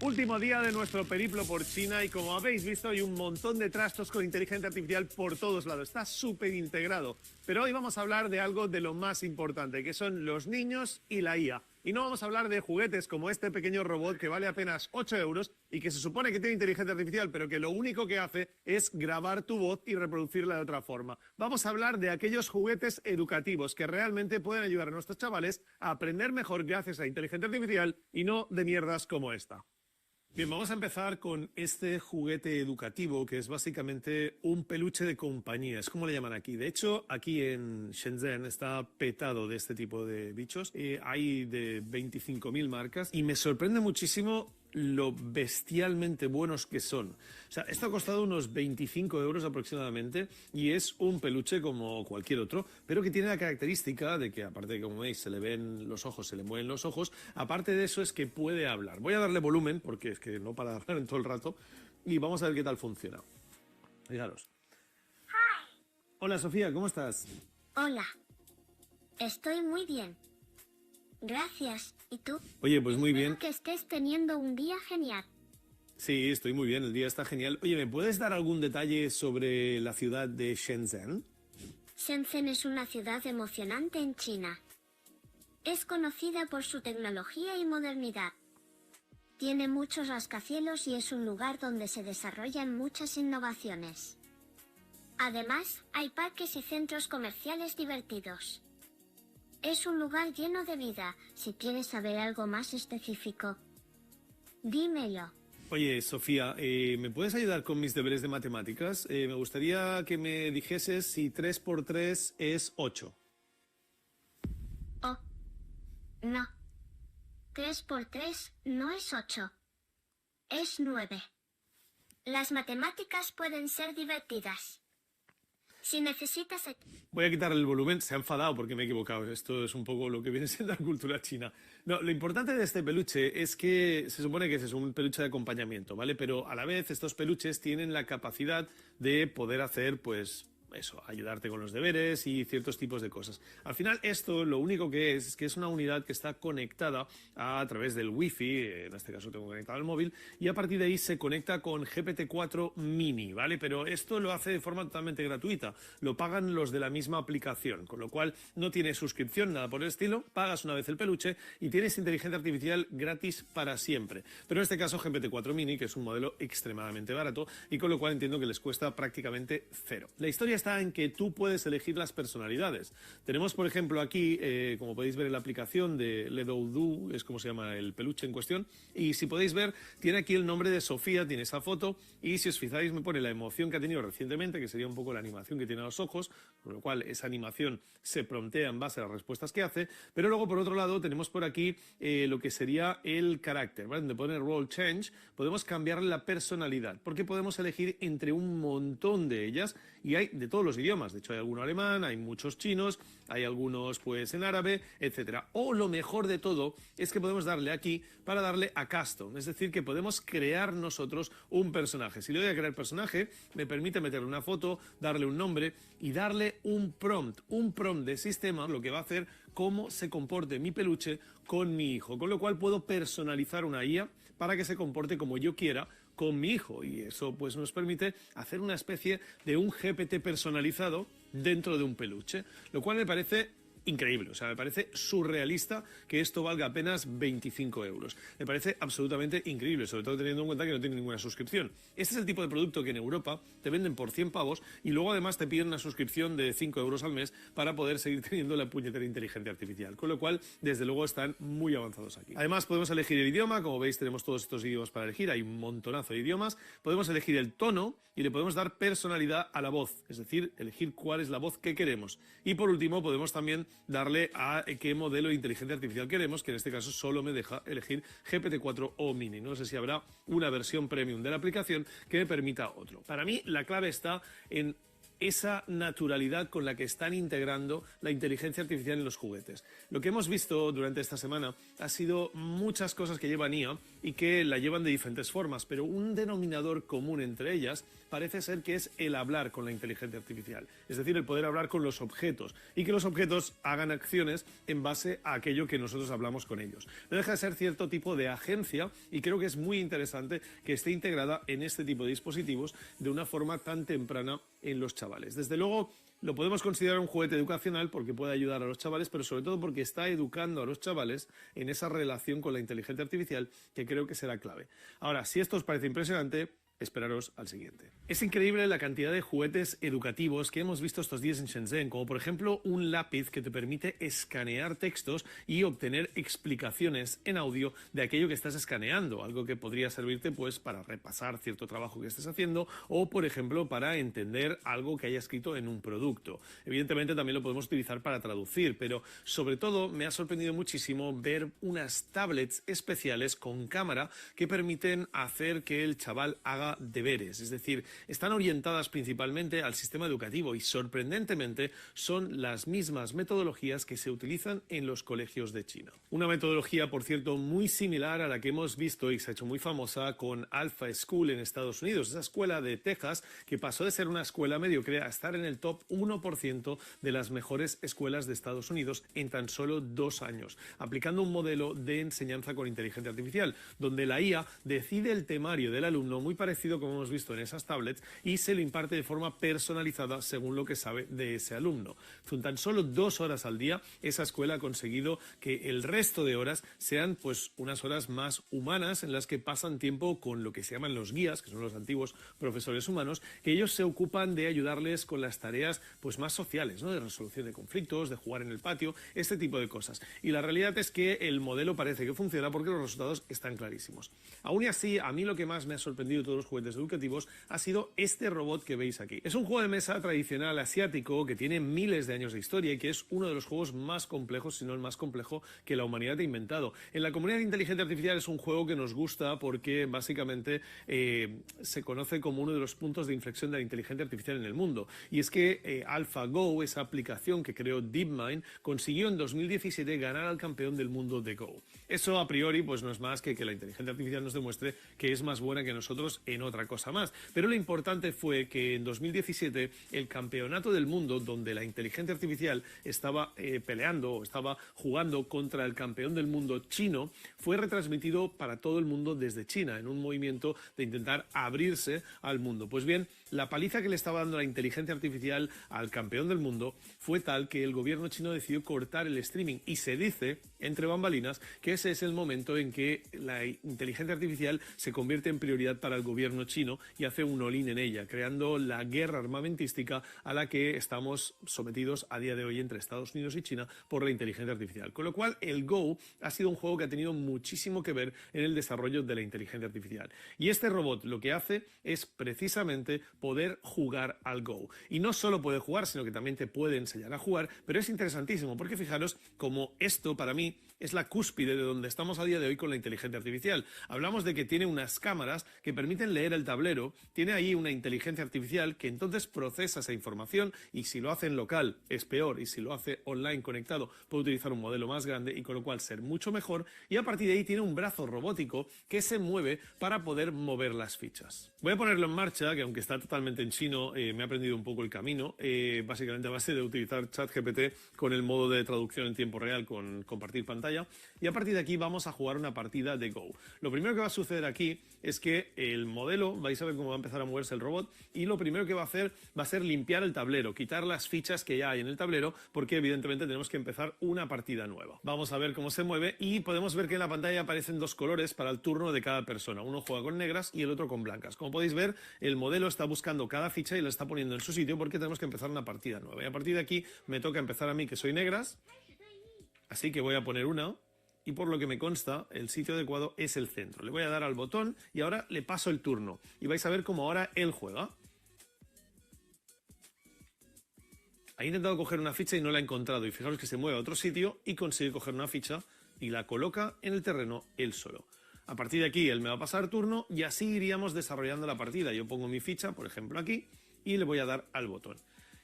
Último día de nuestro periplo por China y como habéis visto hay un montón de trastos con inteligencia artificial por todos lados. Está súper integrado. Pero hoy vamos a hablar de algo de lo más importante, que son los niños y la IA. Y no vamos a hablar de juguetes como este pequeño robot que vale apenas 8 euros y que se supone que tiene inteligencia artificial, pero que lo único que hace es grabar tu voz y reproducirla de otra forma. Vamos a hablar de aquellos juguetes educativos que realmente pueden ayudar a nuestros chavales a aprender mejor gracias a la inteligencia artificial y no de mierdas como esta. Bien, vamos a empezar con este juguete educativo que es básicamente un peluche de compañía, es como le llaman aquí. De hecho, aquí en Shenzhen está petado de este tipo de bichos. Hay de 25.000 marcas y me sorprende muchísimo lo bestialmente buenos que son. O sea, esto ha costado unos 25 euros aproximadamente y es un peluche como cualquier otro, pero que tiene la característica de que, aparte de que, como veis, se le ven los ojos, se le mueven los ojos, aparte de eso es que puede hablar. Voy a darle volumen, porque es que no para de hablar en todo el rato, y vamos a ver qué tal funciona. Fijaros. Hi. Hola, Sofía, ¿cómo estás? Hola. Estoy muy bien. Gracias. ¿Y tú? Oye, pues muy bien. Espero que estés teniendo un día genial. Sí, estoy muy bien, el día está genial. Oye, ¿me puedes dar algún detalle sobre la ciudad de Shenzhen? Shenzhen es una ciudad emocionante en China. Es conocida por su tecnología y modernidad. Tiene muchos rascacielos y es un lugar donde se desarrollan muchas innovaciones. Además, hay parques y centros comerciales divertidos. Es un lugar lleno de vida. Si quieres saber algo más específico, dímelo. Oye, Sofía, ¿me puedes ayudar con mis deberes de matemáticas? Me gustaría que me dijeses si 3 por 3 es 8. Oh, no. 3 por 3 no es 8. Es 9. Las matemáticas pueden ser divertidas. Si necesitas... Voy a quitarle el volumen, se ha enfadado porque me he equivocado. Esto es un poco lo que viene siendo la cultura china. No, lo importante de este peluche es que se supone que es un peluche de acompañamiento, ¿vale? Pero a la vez estos peluches tienen la capacidad de poder hacer, pues, eso, ayudarte con los deberes y ciertos tipos de cosas. Al final esto lo único que es una unidad que está conectada a través del Wi-Fi, en este caso tengo conectado el móvil, y a partir de ahí se conecta con GPT-4 Mini, ¿vale? Pero esto lo hace de forma totalmente gratuita, lo pagan los de la misma aplicación, con lo cual no tiene suscripción, nada por el estilo, pagas una vez el peluche y tienes inteligencia artificial gratis para siempre. Pero en este caso GPT-4 Mini, que es un modelo extremadamente barato y con lo cual entiendo que les cuesta prácticamente cero. La historia está en que tú puedes elegir las personalidades. Tenemos, por ejemplo, aquí, como podéis ver en la aplicación de Ledoudu, es como se llama el peluche en cuestión, y si podéis ver, tiene aquí el nombre de Sofía, tiene esa foto, y si os fijáis me pone la emoción que ha tenido recientemente, que sería un poco la animación que tiene a los ojos, con lo cual esa animación se promptea en base a las respuestas que hace, pero luego por otro lado tenemos por aquí lo que sería el carácter, ¿vale? Donde pone Role Change, podemos cambiarle la personalidad, porque podemos elegir entre un montón de ellas, y hay de todos los idiomas, de hecho hay alguno alemán, hay muchos chinos, hay algunos pues en árabe, etcétera. O lo mejor de todo es que podemos darle aquí para darle a custom, es decir, que podemos crear nosotros un personaje. Si le doy a crear personaje, me permite meterle una foto, darle un nombre y darle un prompt de sistema, lo que va a hacer cómo se comporte mi peluche con mi hijo, con lo cual puedo personalizar una IA para que se comporte como yo quiera con mi hijo, y eso pues nos permite hacer una especie de un GPT personalizado dentro de un peluche, lo cual me parece increíble, o sea, me parece surrealista que esto valga apenas 25 euros. Me parece absolutamente increíble, sobre todo teniendo en cuenta que no tiene ninguna suscripción. Este es el tipo de producto que en Europa te venden por 100 pavos y luego además te piden una suscripción de 5 euros al mes para poder seguir teniendo la puñetera inteligencia artificial, con lo cual, desde luego, están muy avanzados aquí. Además, podemos elegir el idioma, como veis tenemos todos estos idiomas para elegir, hay un montonazo de idiomas, podemos elegir el tono y le podemos dar personalidad a la voz, es decir, elegir cuál es la voz que queremos. Y por último, podemos también darle a qué modelo de inteligencia artificial queremos, que en este caso solo me deja elegir GPT-4 o Mini. No sé si habrá una versión premium de la aplicación que me permita otro. Para mí la clave está en esa naturalidad con la que están integrando la inteligencia artificial en los juguetes. Lo que hemos visto durante esta semana ha sido muchas cosas que llevan IA y que la llevan de diferentes formas, pero un denominador común entre ellas parece ser que es el hablar con la inteligencia artificial, es decir, el poder hablar con los objetos y que los objetos hagan acciones en base a aquello que nosotros hablamos con ellos. No deja de ser cierto tipo de agencia y creo que es muy interesante que esté integrada en este tipo de dispositivos de una forma tan temprana en los chavales. Desde luego, lo podemos considerar un juguete educacional porque puede ayudar a los chavales, pero sobre todo porque está educando a los chavales en esa relación con la inteligencia artificial que creo que será clave. Ahora, si esto os parece impresionante, esperaros al siguiente. Es increíble la cantidad de juguetes educativos que hemos visto estos días en Shenzhen, como por ejemplo un lápiz que te permite escanear textos y obtener explicaciones en audio de aquello que estás escaneando, algo que podría servirte pues para repasar cierto trabajo que estés haciendo o por ejemplo para entender algo que haya escrito en un producto. Evidentemente también lo podemos utilizar para traducir, pero sobre todo me ha sorprendido muchísimo ver unas tablets especiales con cámara que permiten hacer que el chaval haga deberes, es decir, están orientadas principalmente al sistema educativo y sorprendentemente son las mismas metodologías que se utilizan en los colegios de China. Una metodología, por cierto, muy similar a la que hemos visto y se ha hecho muy famosa con Alpha School en Estados Unidos, esa escuela de Texas que pasó de ser una escuela mediocre a estar en el top 1% de las mejores escuelas de Estados Unidos en tan solo 2 años, aplicando un modelo de enseñanza con inteligencia artificial, donde la IA decide el temario del alumno muy parecido como hemos visto en esas tablets y se lo imparte de forma personalizada según lo que sabe de ese alumno. Con tan solo 2 horas al día, esa escuela ha conseguido que el resto de horas sean pues unas horas más humanas en las que pasan tiempo con lo que se llaman los guías, que son los antiguos profesores humanos, que ellos se ocupan de ayudarles con las tareas pues más sociales, ¿no? De resolución de conflictos, de jugar en el patio, este tipo de cosas. Y la realidad es que el modelo parece que funciona porque los resultados están clarísimos. Aún y así, a mí lo que más me ha sorprendido de todos los juguetes educativos ha sido este robot que veis aquí. Es un juego de mesa tradicional asiático que tiene miles de años de historia y que es uno de los juegos más complejos, si no el más complejo que la humanidad ha inventado. En la comunidad de inteligencia artificial es un juego que nos gusta porque básicamente se conoce como uno de los puntos de inflexión de la inteligencia artificial en el mundo. Y es que AlphaGo, esa aplicación que creó DeepMind, consiguió en 2017 ganar al campeón del mundo de Go. Eso a priori pues no es más que la inteligencia artificial nos demuestre que es más buena que nosotros en en otra cosa más. Pero lo importante fue que en 2017 el campeonato del mundo, donde la inteligencia artificial estaba peleando o estaba jugando contra el campeón del mundo chino, fue retransmitido para todo el mundo desde China, en un movimiento de intentar abrirse al mundo. Pues bien, la paliza que le estaba dando la inteligencia artificial al campeón del mundo fue tal que el gobierno chino decidió cortar el streaming, y se dice, entre bambalinas, que ese es el momento en que la inteligencia artificial se convierte en prioridad para el gobierno chino y hace un all-in en ella, creando la guerra armamentística a la que estamos sometidos a día de hoy entre Estados Unidos y China por la inteligencia artificial. Con lo cual, el Go ha sido un juego que ha tenido muchísimo que ver en el desarrollo de la inteligencia artificial. Y este robot lo que hace es precisamente poder jugar al Go. Y no solo puede jugar, sino que también te puede enseñar a jugar, pero es interesantísimo porque fijaros como esto para mí es la cúspide de donde estamos a día de hoy con la inteligencia artificial. Hablamos de que tiene unas cámaras que permiten leer el tablero, tiene ahí una inteligencia artificial que entonces procesa esa información, y si lo hace en local es peor, y si lo hace online conectado puede utilizar un modelo más grande y con lo cual ser mucho mejor, y a partir de ahí tiene un brazo robótico que se mueve para poder mover las fichas. Voy a ponerlo en marcha, que aunque está totalmente en chino, me ha aprendido un poco el camino, básicamente a base de utilizar ChatGPT con el modo de traducción en tiempo real con compartir pantalla, y a partir de aquí vamos a jugar una partida de Go. Lo primero que va a suceder aquí es que el modelo, vais a ver cómo va a empezar a moverse el robot, y lo primero que va a hacer va a ser limpiar el tablero, quitar las fichas que ya hay en el tablero, porque evidentemente tenemos que empezar una partida nueva. Vamos a ver cómo se mueve y podemos ver que en la pantalla aparecen dos colores para el turno de cada persona. Uno juega con negras y el otro con blancas. Como podéis ver, el modelo está buscando cada ficha y la está poniendo en su sitio porque tenemos que empezar una partida nueva. Y a partir de aquí me toca empezar a mí, que soy negras, así que voy a poner una. Y por lo que me consta, el sitio adecuado es el centro. Le voy a dar al botón y ahora le paso el turno. Y vais a ver cómo ahora él juega. Ha intentado coger una ficha y no la ha encontrado. Y fijaros que se mueve a otro sitio y consigue coger una ficha y la coloca en el terreno él solo. A partir de aquí él me va a pasar turno y así iríamos desarrollando la partida. Yo pongo mi ficha, por ejemplo aquí, y le voy a dar al botón.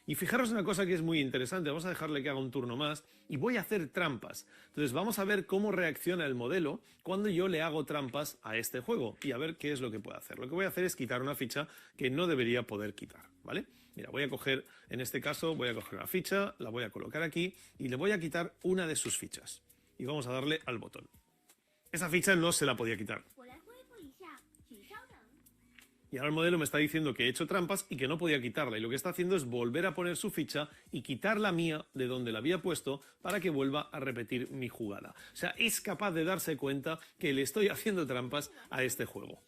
Y fijaros una cosa que es muy interesante, vamos a dejarle que haga un turno más y voy a hacer trampas. Entonces vamos a ver cómo reacciona el modelo cuando yo le hago trampas a este juego y a ver qué es lo que puede hacer. Lo que voy a hacer es quitar una ficha que no debería poder quitar, ¿vale? Mira, voy a coger, en este caso, voy a coger una ficha, la voy a colocar aquí y le voy a quitar una de sus fichas. Y vamos a darle al botón. Esa ficha no se la podía quitar. Y ahora el modelo me está diciendo que he hecho trampas y que no podía quitarla. Y lo que está haciendo es volver a poner su ficha y quitar la mía de donde la había puesto para que vuelva a repetir mi jugada. O sea, es capaz de darse cuenta que le estoy haciendo trampas a este juego.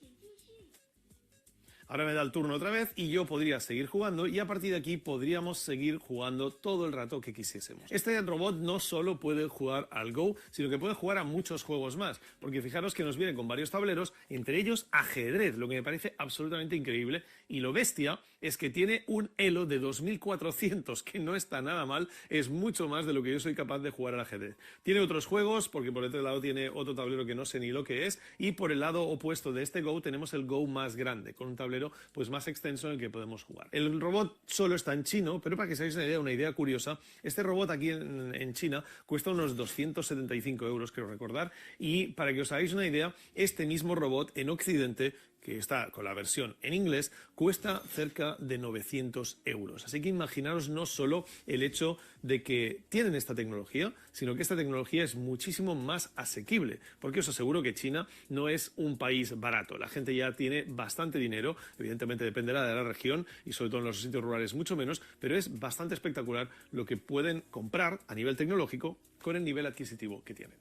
Ahora me da el turno otra vez y yo podría seguir jugando y a partir de aquí podríamos seguir jugando todo el rato que quisiésemos. Este robot no solo puede jugar al Go, sino que puede jugar a muchos juegos más, porque fijaros que nos viene con varios tableros, entre ellos ajedrez, lo que me parece absolutamente increíble, y lo bestia es que tiene un elo de 2400, que no está nada mal, es mucho más de lo que yo soy capaz de jugar al ajedrez. Tiene otros juegos, porque por otro lado tiene otro tablero que no sé ni lo que es, y por el lado opuesto de este Go tenemos el Go más grande, con un tablero pues más extenso en el que podemos jugar. El robot solo está en chino, pero para que os hagáis una idea curiosa, este robot aquí en China cuesta unos 275 euros, creo recordar, y para que os hagáis una idea, este mismo robot en Occidente, que está con la versión en inglés, cuesta cerca de 900 euros. Así que imaginaros no solo el hecho de que tienen esta tecnología, sino que esta tecnología es muchísimo más asequible, porque os aseguro que China no es un país barato. La gente ya tiene bastante dinero, evidentemente dependerá de la región y sobre todo en los sitios rurales mucho menos, pero es bastante espectacular lo que pueden comprar a nivel tecnológico con el nivel adquisitivo que tienen.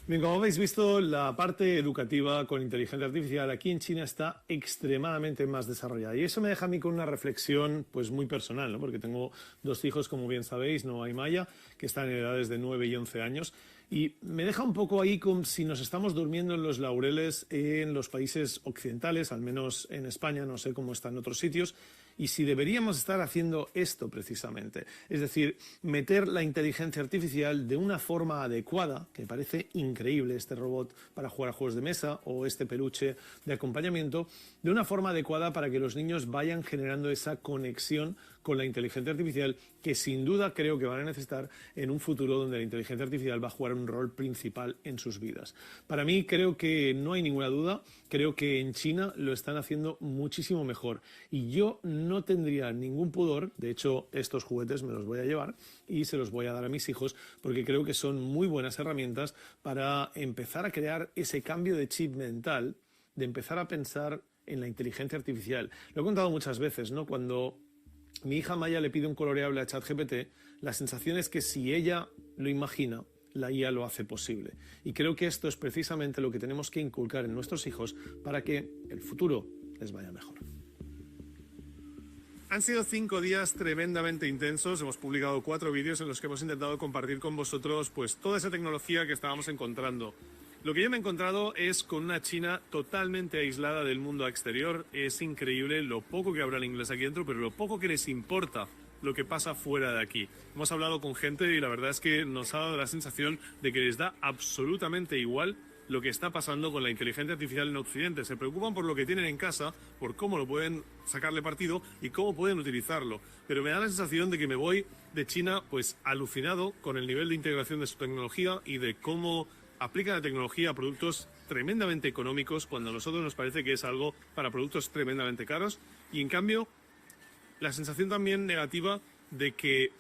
Bien, como habéis visto, la parte educativa con inteligencia artificial aquí en China está extremadamente más desarrollada. Y eso me deja a mí con una reflexión pues muy personal, ¿no? Porque tengo dos hijos, como bien sabéis, Noah y Maya, que están en edades de 9 y 11 años. Y me deja un poco ahí como si nos estamos durmiendo en los laureles en los países occidentales, al menos en España, no sé cómo está en otros sitios, y si deberíamos estar haciendo esto precisamente, es decir, meter la inteligencia artificial de una forma adecuada, que parece increíble este robot para jugar a juegos de mesa o este peluche de acompañamiento, de una forma adecuada para que los niños vayan generando esa conexión con la inteligencia artificial, que sin duda creo que van a necesitar en un futuro donde la inteligencia artificial va a jugar un rol principal en sus vidas. Para mí creo que no hay ninguna duda, creo que en China lo están haciendo muchísimo mejor y yo no tendría ningún pudor, de hecho estos juguetes me los voy a llevar y se los voy a dar a mis hijos porque creo que son muy buenas herramientas para empezar a crear ese cambio de chip mental, de empezar a pensar en la inteligencia artificial. Lo he contado muchas veces, ¿no? Cuando mi hija Maya le pide un coloreable a ChatGPT, la sensación es que si ella lo imagina, la IA lo hace posible. Y creo que esto es precisamente lo que tenemos que inculcar en nuestros hijos para que el futuro les vaya mejor. Han sido 5 días tremendamente intensos. Hemos publicado 4 vídeos en los que hemos intentado compartir con vosotros pues toda esa tecnología que estábamos encontrando. Lo que yo me he encontrado es con una China totalmente aislada del mundo exterior. Es increíble lo poco que hablan inglés aquí dentro, pero lo poco que les importa lo que pasa fuera de aquí. Hemos hablado con gente y la verdad es que nos ha dado la sensación de que les da absolutamente igual lo que está pasando con la inteligencia artificial en Occidente. Se preocupan por lo que tienen en casa, por cómo lo pueden sacarle partido y cómo pueden utilizarlo. Pero me da la sensación de que me voy de China pues alucinado con el nivel de integración de su tecnología y de cómo aplican la tecnología a productos tremendamente económicos cuando a nosotros nos parece que es algo para productos tremendamente caros. Y en cambio, la sensación también negativa de que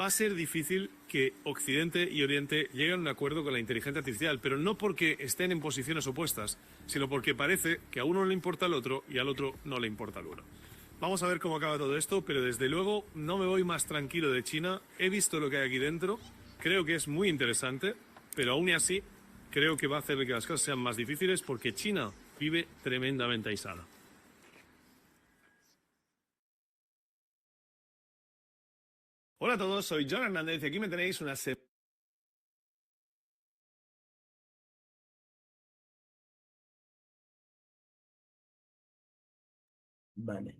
va a ser difícil que Occidente y Oriente lleguen a un acuerdo con la inteligencia artificial, pero no porque estén en posiciones opuestas, sino porque parece que a uno le importa el otro y al otro no le importa el uno. Vamos a ver cómo acaba todo esto, pero desde luego no me voy más tranquilo de China. He visto lo que hay aquí dentro, creo que es muy interesante, pero aún y así creo que va a hacer que las cosas sean más difíciles porque China vive tremendamente aislada. Hola a todos, soy John Hernández y aquí me tenéis una semana. Vale.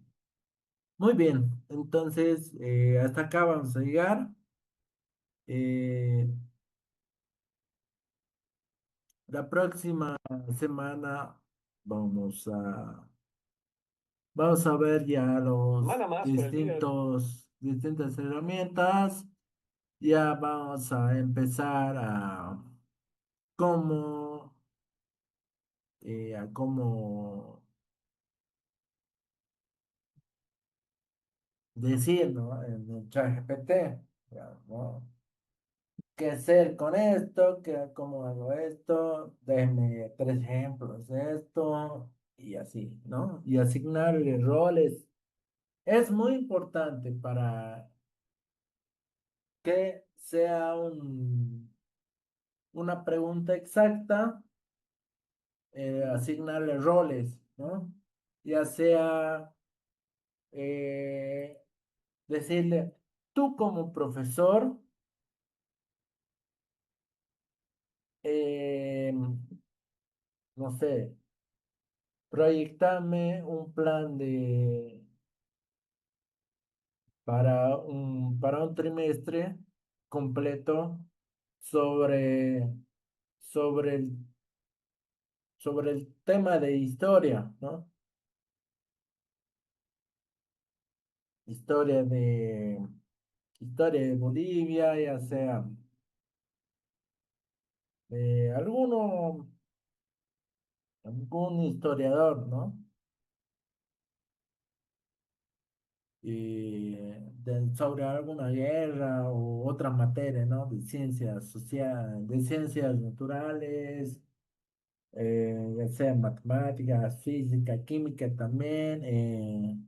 Muy bien, entonces hasta acá vamos a llegar. Eh, la próxima semana vamos a, vamos a ver ya los Semana más con el vídeo. distintas herramientas. Ya vamos a empezar cómo, a cómo decir, ¿no? En el ChatGPT, ya, ¿no? ¿Qué hacer con esto? ¿Cómo hago esto? Déjenme 3 ejemplos de esto y así, ¿no? Y asignarle roles. Es muy importante para que sea una pregunta exacta, asignarle roles, ¿no? Ya sea eh, decirle, tú como profesor, eh, no sé, proyectame un plan para un trimestre completo sobre, sobre el, sobre el tema de historia, ¿no? Historia de, historia de Bolivia, ya sea alguno, algún historiador, ¿no? Sobre alguna guerra o otra materia, ¿no? De ciencias sociales, de ciencias naturales, ya sea matemáticas, física, química también,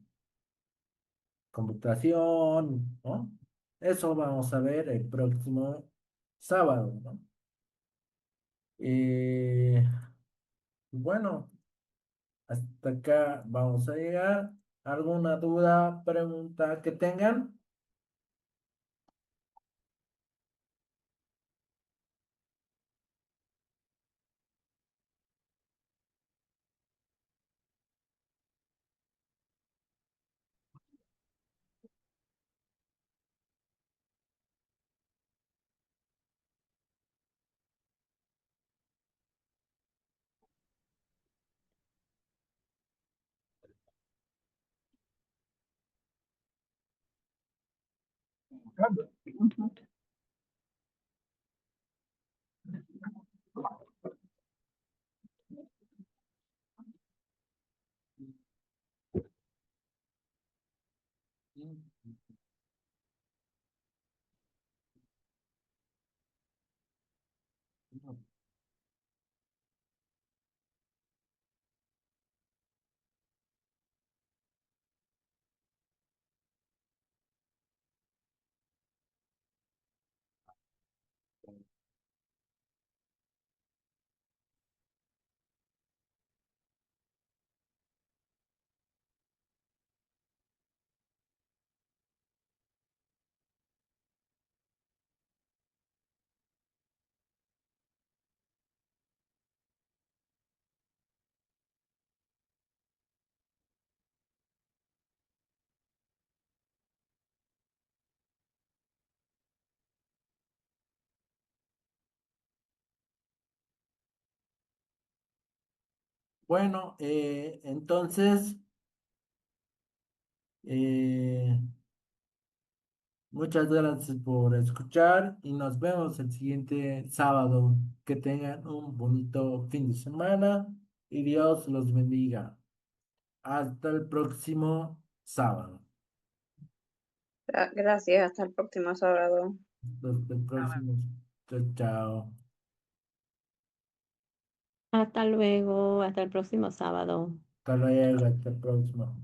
computación, ¿no? Eso vamos a ver el próximo sábado, ¿no? Eh, bueno, hasta acá vamos a llegar. ¿Alguna duda, pregunta que tengan? Bueno, entonces, eh, muchas gracias por escuchar y nos vemos el siguiente sábado. Que tengan un bonito fin de semana y Dios los bendiga. Hasta el próximo sábado. Gracias, hasta el próximo sábado. Hasta el próximo. Chao, chao. Hasta luego, hasta el próximo sábado. Hasta luego, hasta el próximo.